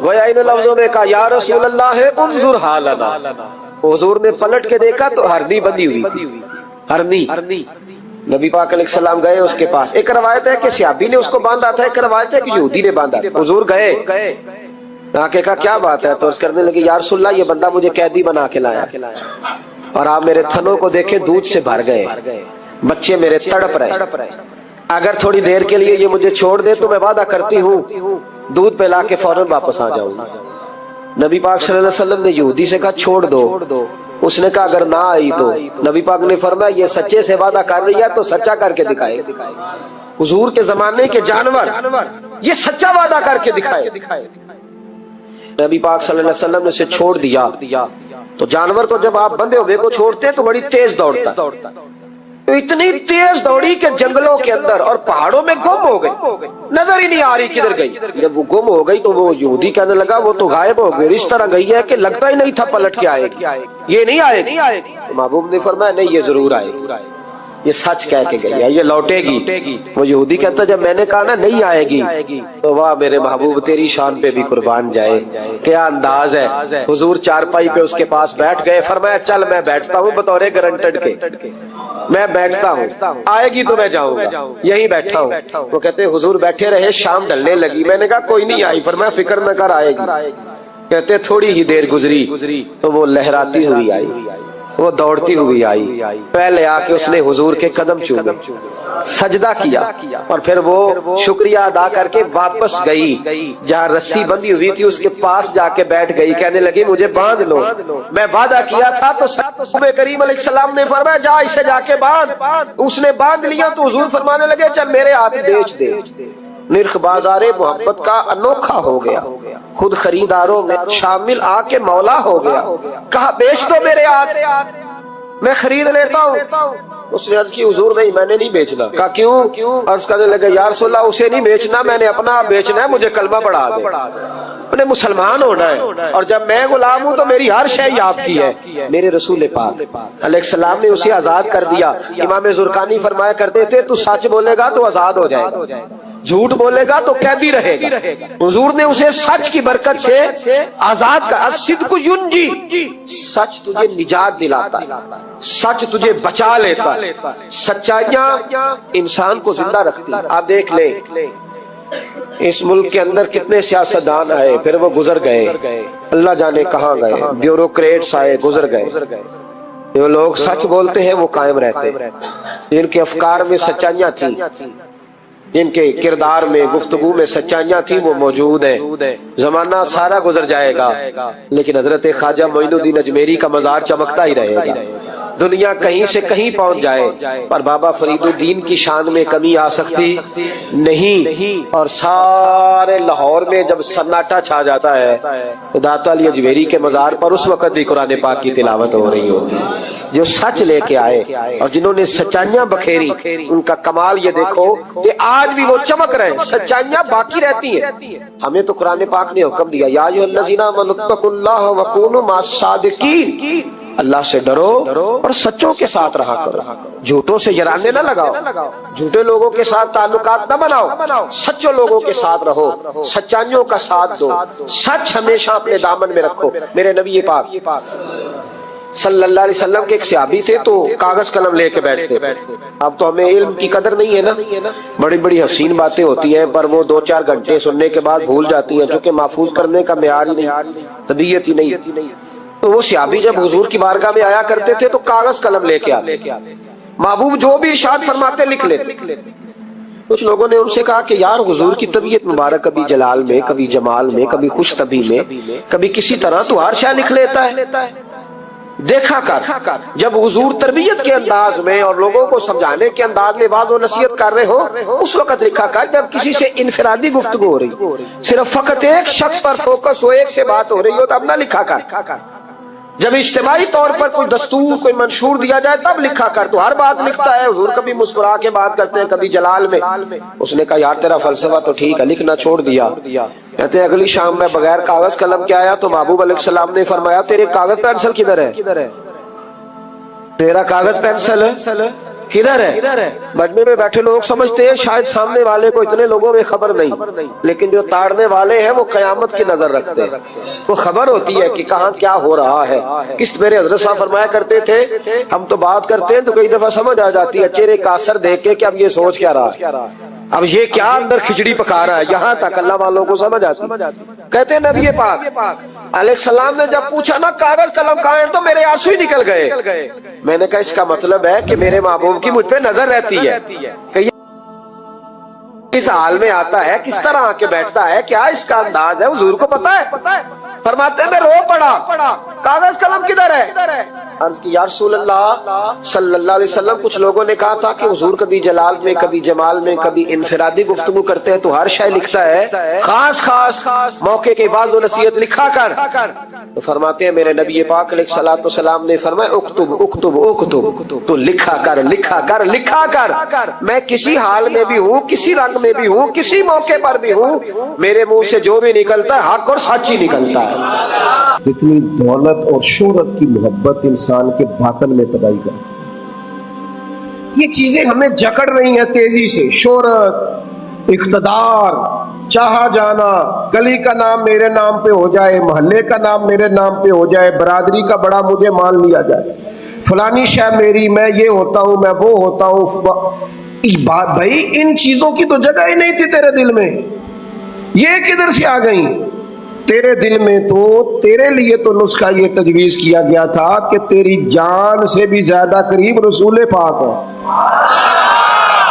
گویا ان لفظوں میں کہا یا رسول اللہ انظر حالنا، حضور نے پلٹ کے دیکھا تو ہرنی بندھی ہوئی تھی، ہرنی۔ نبی پاک علیہ السلام گئے اس کے پاس، ایک روایت ہے کہ صحابی نے اس کو باندھا تھا، ایک روایت ہے کہ یہودی نے باندھا، حضور گئے، آ کے کہا کیا بات ہے، تو اس کرنے لگے یا رسول اللہ یہ بندہ مجھے قیدی بنا کے لایا، اور آپ میرے تھنوں کو دیکھے دودھ سے بھر گئے، بچے میرے تڑپ رہے، اگر تھوڑی دیر کے لیے یہ مجھے چھوڑ دے تو میں وعدہ کرتی ہوں دودھ پلا کے فوراً واپس آ جاؤں گا۔ نبی پاک صلی اللہ علیہ وسلم نے یہودی سے کہا چھوڑ دو، اس نے کہا اگر نہ آئی تو، نبی پاک نے فرمایا یہ سچے سے وعدہ کر رہی ہے تو سچا کر کے دکھائے۔ حضور کے زمانے کے جانور یہ سچا وعدہ کر کے دکھائے۔ نبی پاک صلی اللہ علیہ وسلم نے اسے چھوڑ دیا، تو جانور کو جب آپ بندے ہوئے کو چھوڑتے ہیں تو بڑی تیز دوڑتا، تو اتنی تیز دوڑی کہ جنگلوں کے اندر اور پہاڑوں میں گم ہو گئی، نظر ہی نہیں آ رہی کدھر گئی۔ جب وہ گم ہو گئی تو وہ یہودی کہنے لگا وہ تو غائب ہو گئی، اس طرح گئی ہے کہ لگتا ہی نہیں تھا پلٹ کے آئے گی، یہ نہیں آئے گی۔ محبوب نے فرمایا نہیں یہ ضرور آئے گی، یہ سچ کہہ کے گئی ہے، یہ لوٹے گی۔ وہ یہودی کہتا جب میں نے کہا نا نہیں آئے گی تو واہ میرے محبوب تیری شان پہ بھی قربان جائے، کیا انداز ہے۔ حضور چارپائی پہ اس کے پاس بیٹھ گئے، فرمایا چل میں بیٹھتا ہوں بطور گارنٹڈ کے، میں بیٹھتا ہوں، آئے گی تو میں جاؤں گا، یہی بیٹھا ہوں۔ وہ کہتے حضور بیٹھے رہے، شام ڈھلنے لگی، میں نے کہا کوئی نہیں آئی، فرمایا فکر نہ کر آئے گی۔ کہتے تھوڑی ہی دیر گزری تو وہ لہراتی ہوئی آئی، وہ دوڑتی ہوئی آئی، پہلے آ کے اس نے حضور کے قدم چومے، سجدہ کیا، اور پھر وہ شکریہ ادا کر کے واپس گئی، جہاں رسی بندھی ہوئی تھی اس کے پاس جا کے بیٹھ گئی، کہنے لگی مجھے باندھ لو، میں وعدہ کیا تھا تو نبی کریم علیہ السلام نے فرمایا جا اسے جا کے باندھ، اس نے باندھ لیا تو حضور فرمانے لگے چل میرے ہاتھ بیچ دے۔ نرخ بازار محبت کا انوکھا ہو گیا، خود خریداروں میں شامل آ کے مولا ہو گیا، کہا بیچ دو میرے ہاتھ، میں خرید لیتا ہوں۔ اس نے عرض کی حضور نہیں میں نے نہیں بیچنا، کہا کیوں؟ عرض کرنے لگے یا رسول اللہ اسے نہیں بیچنا، میں نے اپنا بیچنا ہے، مجھے کلمہ پڑھا دے، انہیں مسلمان ہونا ہے، اور جب میں غلام ہوں تو میری ہر شے آپ کی ہے۔ میرے رسول پاک علیہ السلام نے اسے آزاد کر دیا۔ امام زرقانی فرمایا کرتے تھے تو سچ بولے گا تو آزاد ہو جائے گا، جھوٹ بولے گا تو قیدی رہے گا۔ حضور نے اسے سچ کی برکت سے آزاد کر، الصدق ینجی، سچ تجھے نجات دلاتا ہے، سچ تجھے بچا لیتا ہے، سچائیاں انسان کو زندہ رکھتی ہیں۔ آپ دیکھ لیں اس ملک کے اندر کتنے سیاستدان آئے، پھر وہ گزر گئے، اللہ جانے کہاں گئے، بیوروکریٹس آئے گزر گئے، جو لوگ سچ بولتے ہیں وہ قائم رہتے ہیں، جن کے افکار میں سچائیاں تھیں، جن کے کردار میں گفتگو میں سچائیاں تھیں وہ موجود ہیں۔ زمانہ سارا گزر جائے گا لیکن حضرت خواجہ معین الدین اجمیری کا مزار چمکتا ہی رہے گا، دنیا کہیں سے کہیں پہنچ جائے پر بابا فرید الدین کی شان میں کمی آ سکتی نہیں۔ اور سارے لاہور میں جب سناٹا چھا جاتا ہے تو داتا علی اجمیری کے مزار پر اس وقت بھی قرآن پاک کی تلاوت ہو رہی ہوتی، جو سچ لے کے آئے اور جنہوں نے سچائیاں بکھیری، ان کا کمال یہ دیکھو کہ آج بھی وہ چمک رہے ہیں، سچائیاں باقی رہتی ہیں۔ ہمیں تو قرآن پاک نے حکم دیا یا ایھا الذین آمنوا اتقوا اللہ وکونوا مع الصادقین، اللہ سے ڈرو اور سچوں کے ساتھ رہا کرو، جھوٹوں سے یرانے نہ لگاؤ، جھوٹے لوگوں کے ساتھ تعلقات نہ بناؤ، سچوں لوگوں کے ساتھ رہو، سچائیوں کا ساتھ دو، سچ ہمیشہ اپنے دامن میں رکھو۔ میرے نبی پاک صلی اللہ علیہ وسلم کے ایک صحابی تھے تو کاغذ قلم لے کے بیٹھتے، اب تو ہمیں علم کی قدر نہیں ہے نا، بڑی بڑی حسین باتیں ہوتی ہیں پر وہ 2-4 گھنٹے سننے کے بعد بھول جاتی ہیں، چونکہ محفوظ کرنے کا معیار ہی نہیں، طبیعت ہی نہیں۔ تو وہ صحابی جب حضور کی بارگاہ میں آیا کرتے تھے تو کاغذ قلم لے کے آتے، محبوب جو بھی ارشاد فرماتے لکھ لیتے۔ کچھ لوگوں نے ان سے کہا کہ یار حضور کی طبیعت مبارک کبھی جلال میں، کبھی جمال میں، کبھی خوش طبی میں، کبھی کسی طرح، تو ہر شے لکھ لیتا ہے، دیکھا کر جب حضور تربیت کے انداز میں اور لوگوں کو سمجھانے کے انداز میں واعظ و نصیحت کر رہے ہو اس وقت لکھا کر، جب کسی سے انفرادی گفتگو ہو رہی، صرف فقط ایک شخص پر فوکس ہو، ایک سے بات ہو رہی ہو، تو اب نہ لکھا کر۔ جب اجتماعی طور پر کوئی دستور کوئی منشور دیا جائے تب لکھا کر، تو ہر بات لکھتا ہے حضور، کبھی مسکرا کے بات کرتے ہیں کبھی جلال میں۔ اس نے کہا یار تیرا فلسفہ تو ٹھیک ہے، لکھنا چھوڑ دیا۔ کہتے ہیں اگلی شام میں بغیر کاغذ قلم کے آیا تو محبوب علیہ السلام نے فرمایا تیرے کاغذ پینسل کدھر ہے؟ تیرا کاغذ پینسل کدھر ہے؟ مجمع میں بیٹھے لوگ سمجھتے ہیں شاید سامنے والے کو اتنے لوگوں میں خبر نہیں، لیکن جو تاڑنے والے ہیں وہ قیامت کی نظر رکھتے ہیں، وہ خبر ہوتی ہے کہ کہاں کیا ہو رہا ہے۔ کس میرے حضرت صاحب فرمایا کرتے تھے ہم تو بات کرتے ہیں تو کئی دفعہ سمجھ آ جاتی ہے چہرے کا اثر دیکھ کے کہ اب یہ سوچ کیا رہا، اب یہ کیا اندر کھچڑی پکا رہا ہے، یہاں تک اللہ والوں کو سمجھ آتی۔ کہتے ہیں نبی پاک علیہ السلام نے جب پوچھا نا کاغذ قلم کہاں ہے تو میرے آنسو ہی نکل گئے۔ میں نے کہا اس کا مطلب ہے کہ میرے محبوب کی مجھ پہ نظر رہتی ہے کہ اس حال میں آتا ہے، کس طرح آ کے بیٹھتا ہے، کیا اس کا انداز ہے، حضور کو پتا ہے۔ فرماتے ہیں میں رو پڑا، کاغذ قلم کدھر ہے؟ عرض کی یا رسول اللہ صلی اللہ علیہ وسلم، کچھ لوگوں نے کہا تھا کہ حضور کبھی جلال میں کبھی جمال میں کبھی انفرادی گفتگو کرتے ہیں تو ہر شے لکھتا ہے، خاص موقع کے بعد و نصیحت لکھا کر۔ تو فرماتے ہیں میرے نبی پاک علیہ الصلوۃ والسلام نے فرمایا اکتب، تو لکھا کر۔ میں کسی حال میں بھی ہوں، کسی رنگ میں بھی ہوں، کسی موقع پر بھی ہوں، میرے منہ سے جو بھی نکلتا ہے حق اور سچ ہی نکلتا ہے۔ اتنی دولت اور شہرت کی محبت انسان کے باطن میں تباہی کرتی ہے۔ یہ چیزیں ہمیں جکڑ رہی ہیں تیزی سے، شہرت، اقتدار، چاہا جانا، گلی کا نام میرے نام پہ ہو جائے، محلے کا نام میرے نام پہ ہو جائے، برادری کا بڑا مجھے مان لیا جائے، فلانی شے میری، میں یہ ہوتا ہوں، میں وہ ہوتا ہوں۔ بھائی ان چیزوں کی تو جگہ ہی نہیں تھی تیرے دل میں، یہ کدھر سے آ گئیں؟ تیرے دل میں تو تیرے لیے تو نسخہ یہ تجویز کیا گیا تھا کہ تیری جان سے بھی زیادہ قریب رسول پاک ہے۔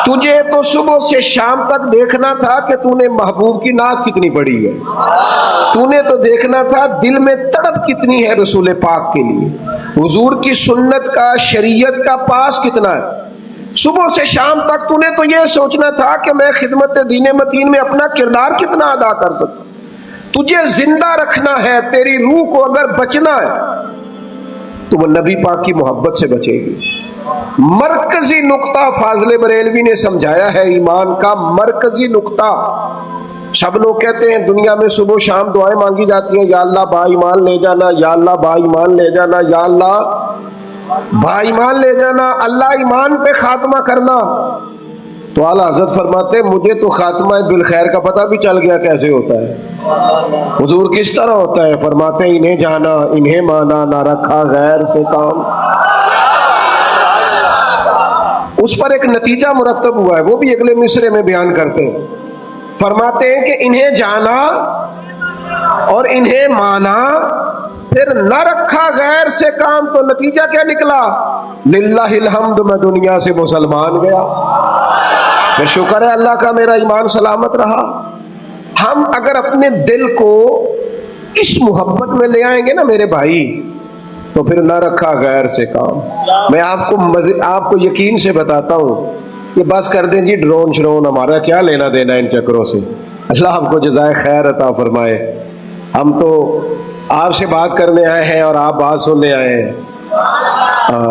تجھے تو صبح سے شام تک دیکھنا تھا کہ تو نے محبوب کی نعت کتنی پڑھی ہے، تو نے تو دیکھنا تھا دل میں تڑپ کتنی ہے رسول پاک کے لیے، حضور کی سنت کا، شریعت کا پاس کتنا ہے۔ صبح سے شام تک تو نے تو یہ سوچنا تھا کہ میں خدمت دین متین میں اپنا کردار کتنا ادا کر سکوں۔ تجھے زندہ رکھنا ہے، تیری روح کو اگر بچنا ہے تو وہ نبی پاک کی محبت سے بچے گی۔ مرکزی نقطہ فاضل بریلوی نے سمجھایا ہے ایمان کا، مرکزی نقطہ۔ سب لوگ کہتے ہیں دنیا میں صبح و شام دعائیں مانگی جاتی ہیں، یا اللہ با ایمان لے جانا، یا اللہ با ایمان لے جانا، یا اللہ با ایمان لے جانا، اللہ ایمان پہ خاتمہ کرنا۔ تو اعلیٰ حضرت فرماتے ہیں مجھے تو خاتمہ بالخیر کا پتہ بھی چل گیا کیسے ہوتا ہے۔ حضور کس طرح ہوتا ہے؟ فرماتے ہیں انہیں جانا انہیں مانا، نہ رکھا غیر سے کام۔ اس پر ایک نتیجہ مرتب ہوا ہے، وہ بھی اگلے مصرے میں بیان کرتے ہیں۔ فرماتے ہیں کہ انہیں جانا اور انہیں مانا، پھر نہ رکھا غیر سے کام، تو نتیجہ کیا نکلا؟ للہ الحمد، میں دنیا سے مسلمان گیا، کہ شکر ہے اللہ کا میرا ایمان سلامت رہا۔ ہم اگر اپنے دل کو اس محبت میں لے آئیں گے نا میرے بھائی، تو پھر نہ رکھا غیر سے کام۔ میں آپ کو یقین سے بتاتا ہوں کہ بس کر دیں جی ڈرون شرون، ہمارا کیا لینا دینا ان چکروں سے، اللہ آپ کو جزائے خیر عطا فرمائے۔ ہم تو آپ سے بات کرنے آئے ہیں اور آپ بات سننے آئے ہیں،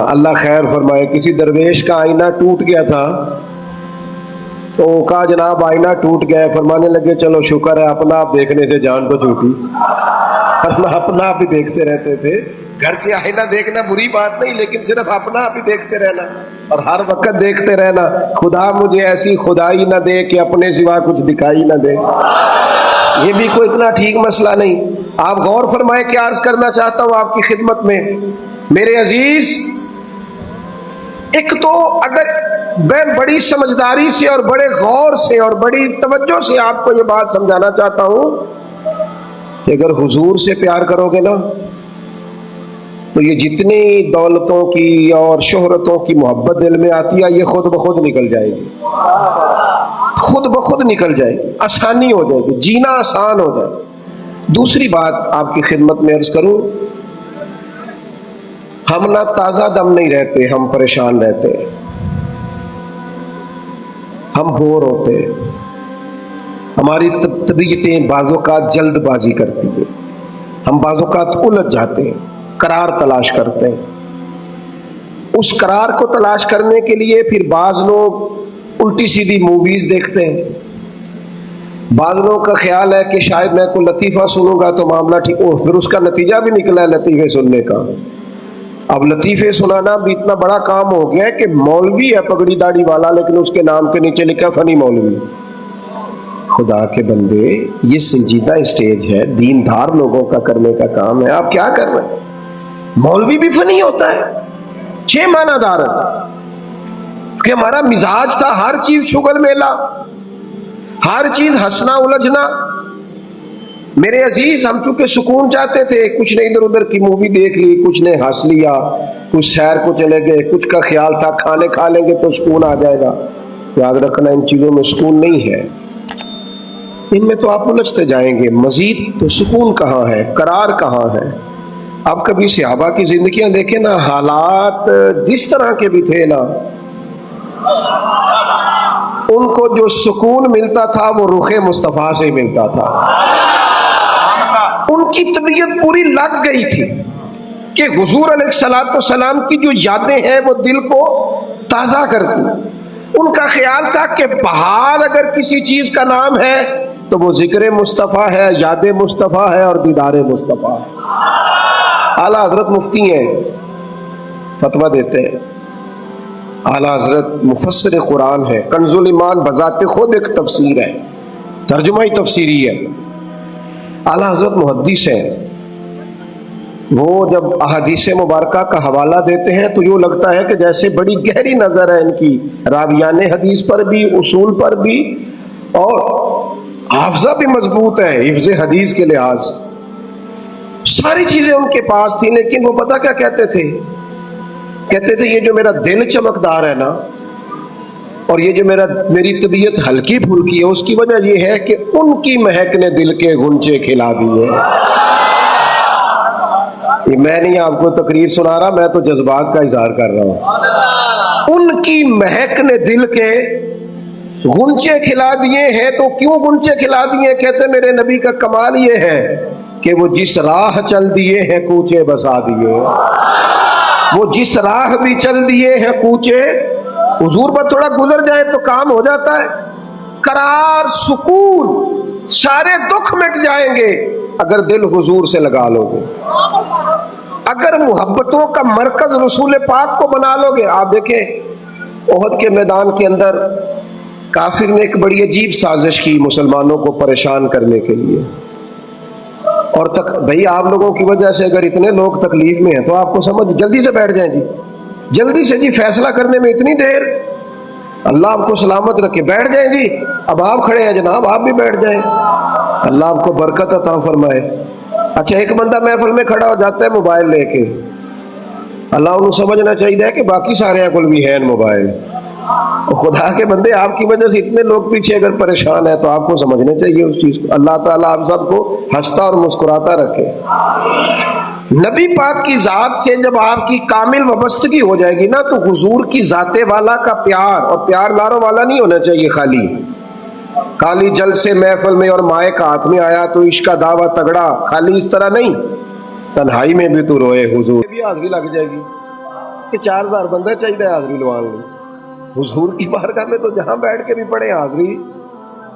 اللہ خیر فرمائے۔ کسی درویش کا آئینہ ٹوٹ گیا تھا تو کہا جناب آئینہ ٹوٹ گیا، فرمانے لگے چلو شکر ہے اپنا آپ دیکھنے سے جان تو چھوٹی، اپنا آپ ہی دیکھتے رہتے تھے۔ گھر سے آئینہ دیکھنا بری بات نہیں، لیکن صرف اپنا آپ ہی دیکھتے رہنا اور ہر وقت دیکھتے رہنا، خدا مجھے ایسی خدائی نہ دے کہ اپنے سوا کچھ دکھائی نہ دے، یہ بھی کوئی اتنا ٹھیک مسئلہ نہیں۔ آپ غور فرمائے، کیا عرض کرنا چاہتا ہوں آپ کی خدمت میں میرے عزیز۔ ایک تو اگر میں بڑی سمجھداری سے اور بڑے غور سے اور بڑی توجہ سے آپ کو یہ بات سمجھانا چاہتا ہوں کہ اگر حضور سے پیار کرو گے نا تو یہ جتنی دولتوں کی اور شہرتوں کی محبت دل میں آتی ہے یہ خود بخود نکل جائے گی، خود بخود نکل جائے گی، آسانی ہو جائے گی، جینا آسان ہو جائے گی۔ دوسری بات آپ کی خدمت میں عرض کروں، ہم نہ تازہ دم نہیں رہتے، ہم پریشان رہتے، ہم بور ہوتے، ہماری طبیعتیں بعض اوقات جلد بازی کرتی ہیں، ہم بعض اوقات الجھ جاتے ہیں، قرار تلاش کرتے ہیں. اس قرار کو تلاش کرنے کے لیے پھر بعض لوگ الٹی سیدھی موویز دیکھتے ہیں. بعض لوگوں کا خیال ہے کہ شاید میں کوئی لطیفہ سنوں گا تو معاملہ ٹھیک ہو، پھر اس کا نتیجہ بھی نکلا ہے لطیفے سننے کا. اب لطیفے سنانا بھی اتنا بڑا کام ہو گیا ہے کہ مولوی ہے پگڑی داڑھی والا لیکن اس کے نام کے نیچے لکھا فنی مولوی. خدا کے بندے، یہ سنجیدہ اسٹیج ہے، دیندار لوگوں کا کرنے کا کام ہے. آپ کیا کر رہے ہیں؟ مولوی بھی فنی ہوتا ہے، 6 معنی دار ہے کہ ہمارا مزاج تھا ہر چیز شغل میلہ، ہر چیز ہنسنا الجھنا. میرے عزیز، ہم چونکہ سکون چاہتے تھے، کچھ نے ادھر ادھر کی مووی دیکھ لی، کچھ نے ہنس لیا، کچھ سیر کو چلے گئے، کچھ کا خیال تھا کھانے کھا لیں گے تو سکون آ جائے گا. یاد رکھنا ان چیزوں میں سکون نہیں ہے، ان میں تو آپ الجھتے جائیں گے. مزید تو سکون کہاں ہے، قرار کہاں ہے؟ اب کبھی صحابہ کی زندگیاں دیکھیں نا، حالات جس طرح کے بھی تھے نا، ان کو جو سکون ملتا تھا وہ رخ مصطفیٰ سے ملتا تھا. ان کی طبیعت پوری لگ گئی تھی کہ حضور علیہ الصلوۃ والسلام کی جو یادیں ہیں وہ دل کو تازہ کرتی. ان کا خیال تھا کہ بہار اگر کسی چیز کا نام ہے تو وہ ذکر مصطفیٰ ہے، یاد مصطفیٰ ہے اور دیدار مصطفیٰ ہے. اعلیٰ حضرت مفتی ہیں، فتویٰ دیتے ہیں. اعلیٰ حضرت مفسر قرآن ہے، کنز الایمان بذات خود ایک تفسیر ہے، ترجمہ ہی تفسیری ہے. اعلیٰ حضرت محدث ہیں. وہ جب احادیث مبارکہ کا حوالہ دیتے ہیں تو یوں لگتا ہے کہ جیسے بڑی گہری نظر ہے ان کی، راویان حدیث پر بھی، اصول پر بھی، اور حافظہ بھی مضبوط ہے حفظ حدیث کے لحاظ. ساری چیزیں ان کے پاس تھیں، لیکن وہ پتہ کیا کہتے تھے؟ کہتے تھے یہ جو میرا دل چمکدار ہے نا، اور یہ جو میری طبیعت ہلکی پھلکی ہے، اس کی وجہ یہ ہے کہ ان کی مہک نے دل کے غنچے کھلا دیے. یہ میں نہیں آپ کو تقریر سنا رہا، میں تو جذبات کا اظہار کر رہا ہوں. ان کی مہک نے دل کے غنچے کھلا دیے ہیں. تو کیوں غنچے کھلا دیے؟ کہتے میرے نبی کا کمال یہ ہے کہ وہ جس راہ چل دیے ہیں کوچے بسا دیے. وہ جس راہ بھی چل دیے ہیں کوچے، حضور پر تھوڑا گزر جائے تو کام ہو جاتا ہے. قرار، سکون، سارے دکھ مٹ جائیں گے اگر دل حضور سے لگا لو گے، اگر محبتوں کا مرکز رسول پاک کو بنا لو گے. آپ دیکھیں احد کے میدان کے اندر کافر نے ایک بڑی عجیب سازش کی مسلمانوں کو پریشان کرنے کے لیے. اور بھائی آپ لوگوں کی وجہ سے اگر اتنے لوگ تکلیف میں ہیں تو آپ کو سمجھ جلدی سے بیٹھ جائیں جی، جلدی سے جی، فیصلہ کرنے میں اتنی دیر، اللہ آپ کو سلامت رکھے، بیٹھ جائیں جی. اب آپ کھڑے ہیں جناب، آپ بھی بیٹھ جائیں، اللہ آپ کو برکت عطا فرمائے. اچھا ایک بندہ محفل میں کھڑا ہو جاتا ہے موبائل لے کے، اللہ انہوں سمجھنا چاہیے کہ باقی سارے کل بھی ہیں موبائل. خدا کے بندے، آپ کی وجہ سے اتنے لوگ پیچھے اگر پریشان ہیں تو آپ کو سمجھنا چاہیے اس چیز کو. اللہ تعالیٰ آپ سب کو ہنستا اور مسکراتا رکھے. نبی پاک کی ذات سے جب آپ کی کامل وابستگی ہو جائے گی نا تو حضور کی ذات والا کا پیار، اور پیار ناروں والا نہیں ہونا چاہیے خالی کالی جل سے محفل میں اور مائک ہاتھ میں آیا تو عشق کا دعویٰ تگڑا، خالی اس طرح نہیں. تنہائی میں بھی تو روئے حضور بھی حاضری لگ جائے گی کہ 4000 بندہ چاہیے حاضری لوان لی. حضور کی بارگاہ میں تو جہاں بیٹھ کے بھی پڑھے حاضری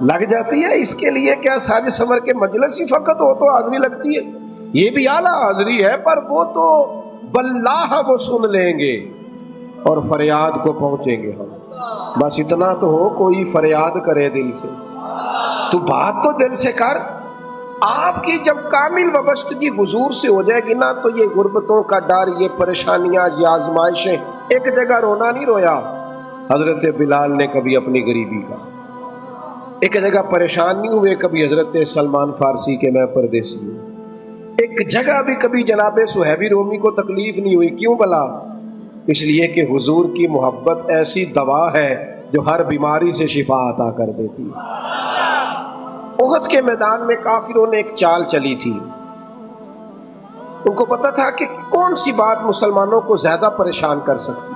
لگ جاتی ہے. اس کے لیے کیا ساج سمر کے مجلس ہی فقط ہو تو حاضری لگتی ہے؟ یہ بھی اعلیٰ حاضری ہے، پر وہ تو واللہ وہ سن لیں گے اور فریاد کو پہنچیں گے. ہم بس اتنا تو ہو، کوئی فریاد کرے دل سے تو بات تو دل سے کر. آپ کی جب کامل وابستگی حضور سے ہو جائے گی نا تو یہ غربتوں کا ڈر، یہ پریشانیاں، یہ آزمائشیں، ایک جگہ رونا نہیں رویا حضرت بلال نے کبھی اپنی غریبی کا، ایک جگہ پریشان نہیں ہوئے کبھی حضرت سلمان فارسی کے میں پردیسی ہوں، ایک جگہ بھی کبھی جناب صہیب رومی کو تکلیف نہیں ہوئی. کیوں بلا؟ اس لیے کہ حضور کی محبت ایسی دوا ہے جو ہر بیماری سے شفا عطا کر دیتی ہے. احد کے میدان میں کافروں نے ایک چال چلی تھی. ان کو پتا تھا کہ کون سی بات مسلمانوں کو زیادہ پریشان کر سکتی.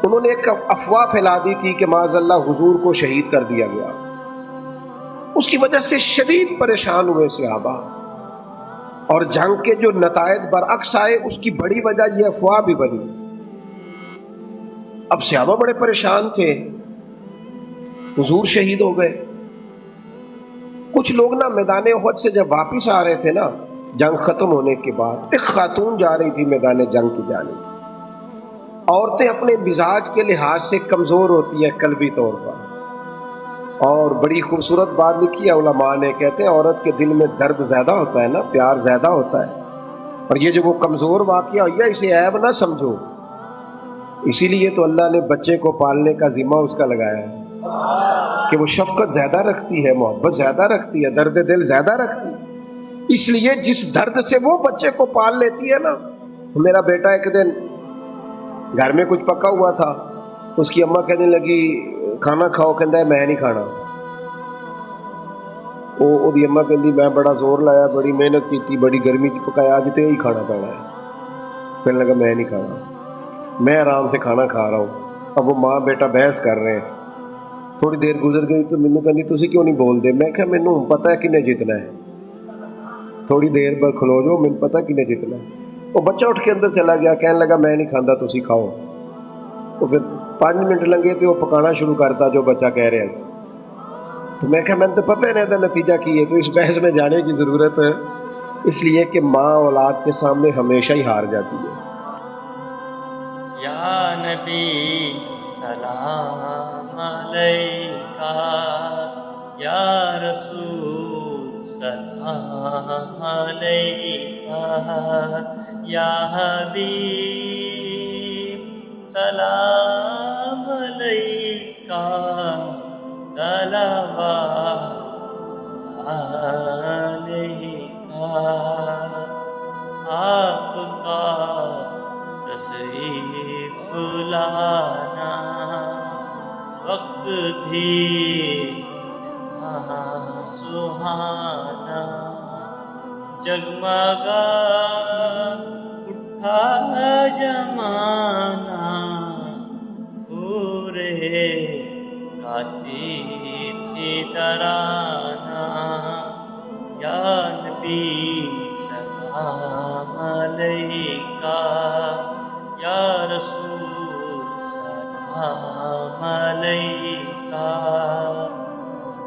انہوں نے ایک افواہ پھیلا دی تھی کہ معاذ اللہ حضور کو شہید کر دیا گیا. اس کی وجہ سے شدید پریشان ہوئے صحابہ اور جنگ کے جو نتائج برعکس آئے اس کی بڑی وجہ یہ افواہ بھی بنی. اب صحابہ بڑے پریشان تھے، حضور شہید ہو گئے. کچھ لوگ نا میدان احد سے جب واپس آ رہے تھے نا جنگ ختم ہونے کے بعد، ایک خاتون جا رہی تھی میدان جنگ کی جانب. عورتیں اپنے مزاج کے لحاظ سے کمزور ہوتی ہیں قلبی طور پر، اور بڑی خوبصورت بات لکھی ہے علماء نے، کہتے ہیں عورت کے دل میں درد زیادہ ہوتا ہے نا، پیار زیادہ ہوتا ہے، اور یہ جو وہ کمزور واقعہ ہوئی ہے اسے عیب نہ سمجھو. اسی لیے تو اللہ نے بچے کو پالنے کا ذمہ اس کا لگایا ہے کہ وہ شفقت زیادہ رکھتی ہے، محبت زیادہ رکھتی ہے، درد دل زیادہ رکھتی ہے. اس لیے جس درد سے وہ بچے کو پال لیتی ہے نا. میرا بیٹا ایک دن گھر میں کچھ پکا ہوا تھا، اس کی اماں کہنے لگی کھانا کھاؤ، کہندا ہے میں نہیں کھانا. وہ دی اماں کہندی میں بڑا زور لایا، بڑی محنت کی، بڑی گرمی چ پکایا، اج تے ہی کھانا پینا ہے. کہنے لگا میں نہیں کھانا، میں آرام سے کھانا کھا رہا ہوں. اب وہ ماں بیٹا بحث کر رہے ہیں. تھوڑی دیر گزر گئی تو مینوں کہندی تسی کیوں نہیں بول دے؟ میں کہا مینوں پتہ ہے کنے جتنا ہے، تھوڑی دیر بعد کھلو جاؤ، مینوں پتہ کنے جتنا ہے. وہ بچہ اٹھ کے اندر چلا گیا، کہنے لگا میں نہیں کھانا، تسی کھاؤ. تو پھر 5 منٹ لنگے تو وہ پکانا شروع کرتا جو بچہ کہہ رہا سی. تو میں کہا میں تو پتہ ہے نا نتیجہ کی ہے. تو اس بحث میں جانے کی ضرورت ہے، اس لیے کہ ماں اولاد کے سامنے ہمیشہ ہی ہار جاتی ہے. یا نبی سلام علیکہ، یا رسول سلام علیکہ، یا حبیب سلام علیکہ، صلوات علیکہ. آپ کا تشریف لانا وقت بھی اتنا سہانا، جگمگا اٹھا زمانہ، پورے گاتی تھی ترانہ. یا نبی سلام علیکہ، یا رسول سلام علیکہ.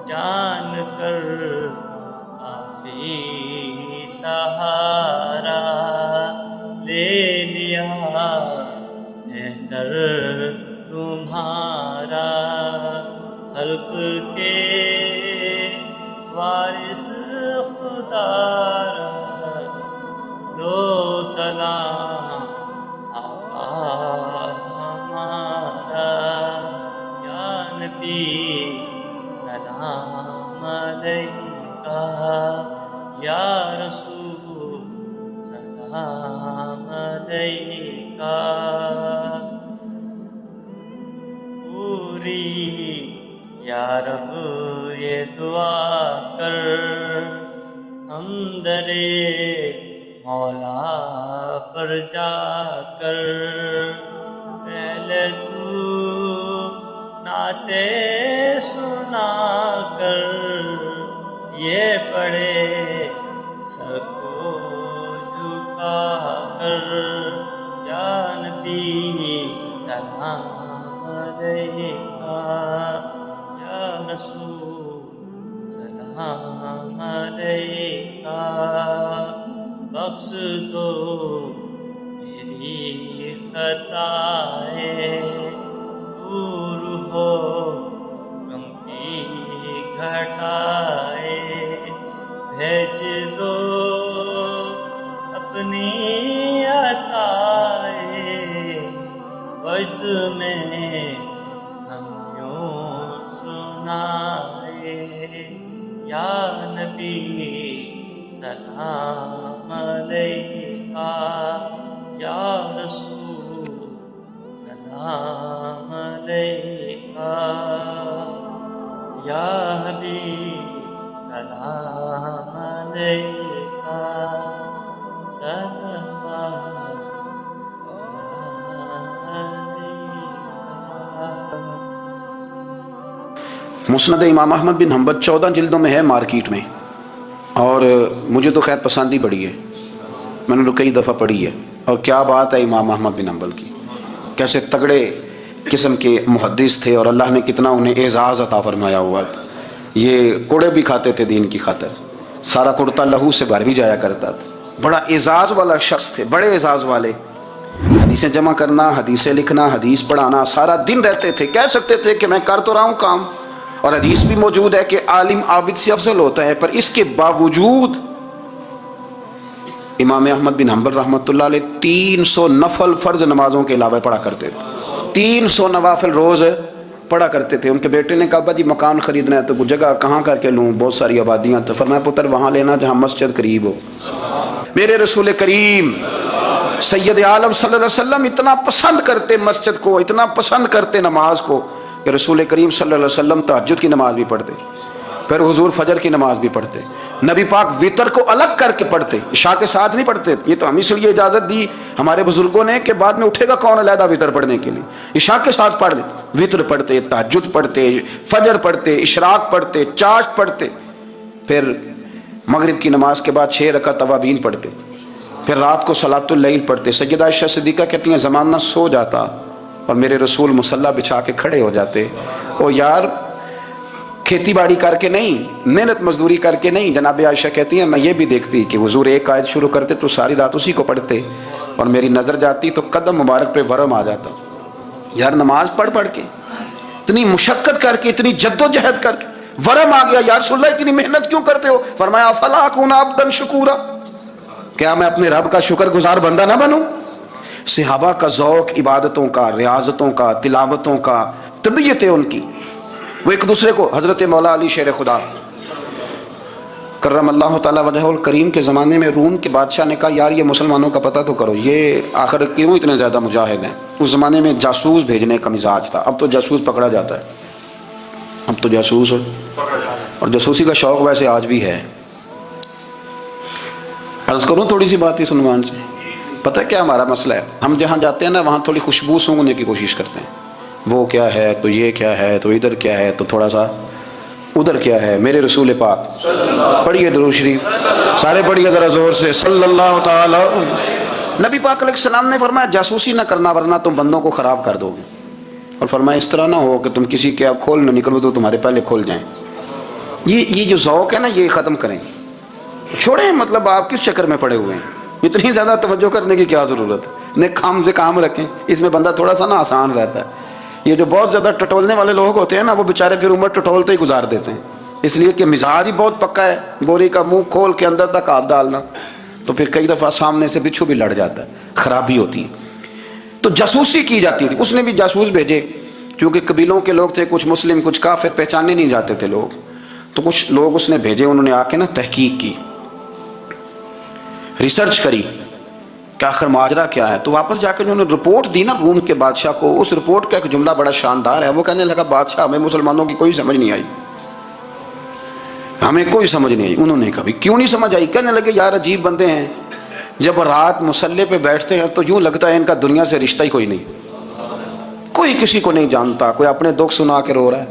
جان کر کافی سہارا لے لیا ہے در تمہارا. خلق کے وارث خدا را، لو سلام آقا ہمارا. یا نبی سلام علیکہ، یا رسول سلام علیکہ. پوری یا رب یہ دعا کر، ہم درے مولا پر جا کر. پہلے تو نعتیں سنا کر، یہ پڑھے سر کو جھکا کر. یا نبی سلام علیکہ، یا رسول سلام علیکہ. بخش دو میری خطائیں، دور ہو غم کی گھٹائیں. بھیج دو اپنی عطائیں، وجد میں ہم یوں سنائے. یا نبی سلام علیکہ، یا رسول سلام علیکہ، یا حبیب سلام علیکہ، صلوات مسند امام احمد بن حنبل 14 جلدوں میں ہے مارکیٹ میں، اور مجھے تو خیر پسند ہی بڑی ہے. میں نے تو کئی دفعہ پڑھی ہے. اور کیا بات ہے امام احمد بن حنبل کی, کیسے تگڑے قسم کے محدث تھے اور اللہ نے کتنا انہیں اعزاز عطا فرمایا ہوا تھا. یہ کوڑے بھی کھاتے تھے دین کی خاطر, سارا کرتا لہو سے بھر بھی جایا کرتا تھا. بڑا اعزاز والا شخص تھے, بڑے اعزاز والے. حدیثیں جمع کرنا, حدیثیں لکھنا, حدیث پڑھانا, سارا دن رہتے تھے. کہہ سکتے تھے کہ میں کر تو رہا ہوں کام, اور حدیث بھی موجود ہے کہ عالم عابد سے افضل ہوتا ہے, پر اس کے باوجود امام احمد بن حنبل رحمۃ اللہ علیہ 300 نفل فرض نمازوں کے علاوہ پڑھا کرتے تھے. 300 نوافل روز پڑھا کرتے تھے. ان کے بیٹے نے کہا جی مکان خریدنا ہے تو جگہ کہاں کر کے لوں, بہت ساری آبادیاں. تو فرمایا پتر وہاں لینا جہاں مسجد قریب ہو. میرے رسول کریم سید عالم صلی اللہ علیہ وسلم اتنا پسند کرتے مسجد کو, اتنا پسند کرتے نماز کو, کہ رسول کریم صلی اللہ علیہ وسلم تہجد کی نماز بھی پڑھتے, پھر حضور فجر کی نماز بھی پڑھتے. نبی پاک وطر کو الگ کر کے پڑھتے, عشاء کے ساتھ نہیں پڑھتے. یہ تو ہم اس لیے اجازت دی ہمارے بزرگوں نے کہ بعد میں اٹھے گا کون علیحدہ وطر پڑھنے کے لیے. عشاء کے ساتھ پڑھ لیں, وطر پڑھتے, تہجد پڑھتے, فجر پڑھتے, اشراق پڑھتے, چاشت پڑھتے, پھر مغرب کی نماز کے بعد 6 رکعت توابین پڑھتے, پھر رات کو صلاۃ اللیل پڑھتے. سیدہ عائشہ صدیقہ کہتی ہیں زمانہ سو جاتا اور میرے رسول مصلی بچھا کے کھڑے ہو جاتے. او یار کھیتی باڑی کر کے نہیں, محنت مزدوری کر کے نہیں. جناب عائشہ کہتی ہیں میں یہ بھی دیکھتی کہ حضور ایک آیت شروع کرتے تو ساری رات اسی کو پڑھتے, اور میری نظر جاتی تو قدم مبارک پہ ورم آ جاتا. یار نماز پڑھ پڑھ کے اتنی مشقت کر کے, اتنی جد و جہد کر کے ورم آ گیا. یا رسول اللہ اتنی محنت کیوں کرتے ہو؟ فرمایا افلا اکون عبدا شکورا, کیا میں اپنے رب کا شکر گزار بندہ نہ بنوں؟ صحابہ کا ذوق عبادتوں کا, ریاضتوں کا, تلاوتوں کا, طبیعت ہے ان کی. وہ ایک دوسرے کو, حضرت مولا علی شیر خدا کرم اللہ تعالیٰ وجہہ الکریم کے زمانے میں روم کے بادشاہ نے کہا یار یہ مسلمانوں کا پتہ تو کرو, یہ آخر کیوں اتنے زیادہ مجاہد ہیں. اس زمانے میں جاسوس بھیجنے کا مزاج تھا, اب تو جاسوس پکڑا جاتا ہے, اب تو جاسوس ہو, اور جاسوسی کا شوق ویسے آج بھی ہے. عرض کروں تھوڑی سی بات ہی سنوان سے. پتہ کیا ہمارا مسئلہ ہے, ہم جہاں جاتے ہیں نا وہاں تھوڑی خوشبو سونگنے کی کوشش کرتے ہیں. وہ کیا ہے تو یہ کیا ہے تو ادھر کیا ہے تو تھوڑا سا ادھر کیا ہے. میرے رسول پاک پڑھیے درود شریف, سارے پڑھیے ذرا زور سے صلی اللہ تعالی. نبی پاک علیہ السلام نے فرمایا جاسوسی نہ کرنا ورنہ تم بندوں کو خراب کر دو گے, اور فرمایا اس طرح نہ ہو کہ تم کسی کے آپ کھول نہ نکلو تو تمہارے پہلے کھول جائیں. یہ جو ذوق ہے نا یہ ختم کریں, چھوڑیں. مطلب آپ کس چکر میں پڑے ہوئے ہیں, اتنی زیادہ توجہ کرنے کی کیا ضرورت ہے. نیک کام سے کام رکھیں, اس میں بندہ تھوڑا سا نا آسان رہتا ہے. یہ جو بہت زیادہ ٹٹولنے والے لوگ ہوتے ہیں نا وہ بیچارے پھر عمر ٹٹولتے ہی گزار دیتے ہیں, اس لیے کہ مزاج ہی بہت پکا ہے. بوری کا منہ کھول کے اندر تک ہاتھ ڈالنا, تو پھر کئی دفعہ سامنے سے بچھو بھی لڑ جاتا ہے, خرابی ہوتی ہے. تو جاسوسی کی جاتی تھی. اس نے بھی جاسوس بھیجے, کیونکہ قبیلوں کے لوگ تھے, کچھ مسلم کچھ کافر, پہچانے نہیں جاتے تھے لوگ. تو کچھ لوگ اس نے بھیجے, انہوں نے آ کے نا تحقیق کی, ریسرچ کری کہ آخر ماجرا کیا ہے. تو واپس جا کے انہوں نے رپورٹ دی نا روم کے بادشاہ کو. اس رپورٹ کا ایک جملہ بڑا شاندار ہے. وہ کہنے لگا بادشاہ ہمیں مسلمانوں کی کوئی سمجھ نہیں آئی, ہمیں کوئی سمجھ نہیں آئی. انہوں نے کہا کیوں نہیں سمجھ آئی؟ کہنے لگے یار عجیب بندے ہیں, جب رات مصلے پہ بیٹھتے ہیں تو یوں لگتا ہے ان کا دنیا سے رشتہ ہی کوئی نہیں, کوئی کسی کو نہیں جانتا. کوئی اپنے دکھ سنا کے رو رہا ہے,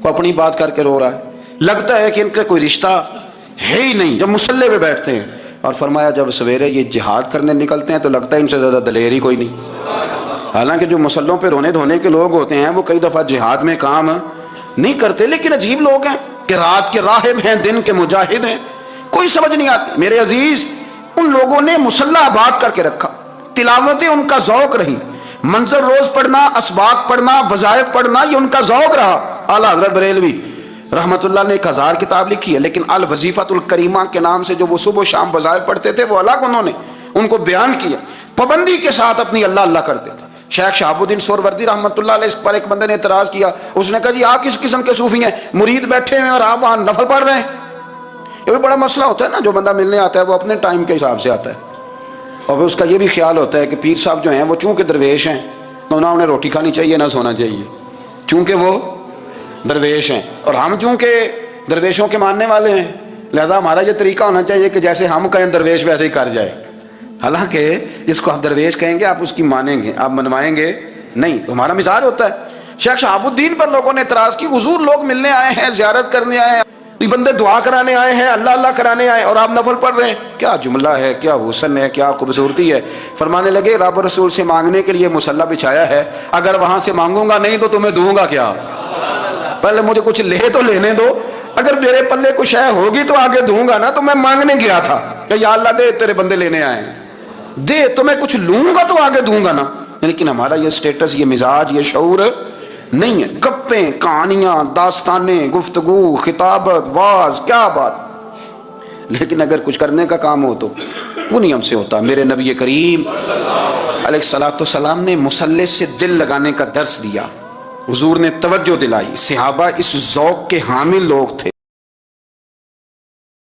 کوئی اپنی بات کر کے رو رہا ہے, لگتا ہے کہ ان کا کوئی رشتہ ہے ہی نہیں جب مصلے پہ بیٹھتے ہیں. اور فرمایا جب سویرے یہ جہاد کرنے نکلتے ہیں تو لگتا ہے ان سے زیادہ دلیر ہی کوئی نہیں. حالانکہ جو مسلوں پہ رونے دھونے کے لوگ ہوتے ہیں وہ کئی دفعہ جہاد میں کام نہیں کرتے, لیکن عجیب لوگ ہیں کہ رات کے راہب ہیں, دن کے مجاہد ہیں, کوئی سمجھ نہیں آتی. میرے عزیز ان لوگوں نے مصلی آباد کر کے رکھا, تلاوتیں ان کا ذوق رہی, منظر روز پڑھنا, اسباق پڑھنا, وظائف پڑھنا, یہ ان کا ذوق رہا. اعلیٰ حضرت بریلوی رحمت اللہ نے 1000 کتاب لکھی ہے, لیکن الوظیفۃ الکریمہ کے نام سے جو وہ صبح و شام وظائف پڑھتے تھے وہ الگ انہوں نے ان کو بیان کیا. پابندی کے ساتھ اپنی اللہ اللہ کرتے تھے. شیخ شہاب الدین سہروردی رحمت اللہ علیہ اس پر ایک بندے نے اعتراض کیا. اس نے کہا جی آپ کس قسم کے صوفی ہیں, مرید بیٹھے ہیں اور آپ وہاں نفل پڑھ رہے ہیں. یہ بھی بڑا مسئلہ ہوتا ہے نا, جو بندہ ملنے آتا ہے وہ اپنے ٹائم کے حساب سے آتا ہے, اور اس کا یہ بھی خیال ہوتا ہے کہ پیر صاحب جو ہیں وہ چونکہ درویش ہیں تو نہ انہیں روٹی کھانی چاہیے نہ سونا چاہیے, چونکہ وہ درویش ہیں, اور ہم چونکہ درویشوں کے ماننے والے ہیں لہذا ہمارا یہ طریقہ ہونا چاہیے کہ جیسے ہم کہیں درویش ویسے ہی کر جائے. حالانکہ جس کو آپ درویش کہیں گے آپ اس کی مانیں گے, آپ منوائیں گے نہیں, تو ہمارا مزاج ہوتا ہے. شیخ شہاب الدین پر لوگوں نے اعتراض کی, حضور لوگ ملنے آئے ہیں, زیارت کرنے آئے ہیں, یہ بندے دعا کرانے آئے ہیں، اللہ اللہ کرانے آئے اور آپ نفل پڑھ رہے ہیں، کیا جملہ ہے، کیا حسن ہے، کیا خوبصورتی ہے۔ فرمانے لگے رب رسول سے مانگنے کے لیے مصلی بچھایا ہے، اگر وہاں سے مانگوں گا نہیں تو تمہیں دوں گا کیا؟ پہلے مجھے کچھ لے تو لینے دو، اگر میرے پلے کچھ ہے ہوگی تو آگے دوں گا نا۔ تو میں مانگنے گیا تھا کہ یا اللہ دے، تیرے بندے لینے آئے ہیں، دے تو میں کچھ لوں گا تو آگے دوں گا نا۔ لیکن ہمارا یہ سٹیٹس، یہ مزاج، یہ شعور نہیں ہے۔ گپیں، کہانیاں، داستانیں، گفتگو، خطابت، واز، کیا بات۔ لیکن اگر کچھ کرنے کا کام ہو تو وہ نہیں ہم سے ہوتا۔ میرے نبی کریم علیہ الصلوۃ والسلام نے مصلی سے دل لگانے کا درس دیا، حضور نے توجہ دلائی، صحابہ اس ذوق کے حامل لوگ تھے۔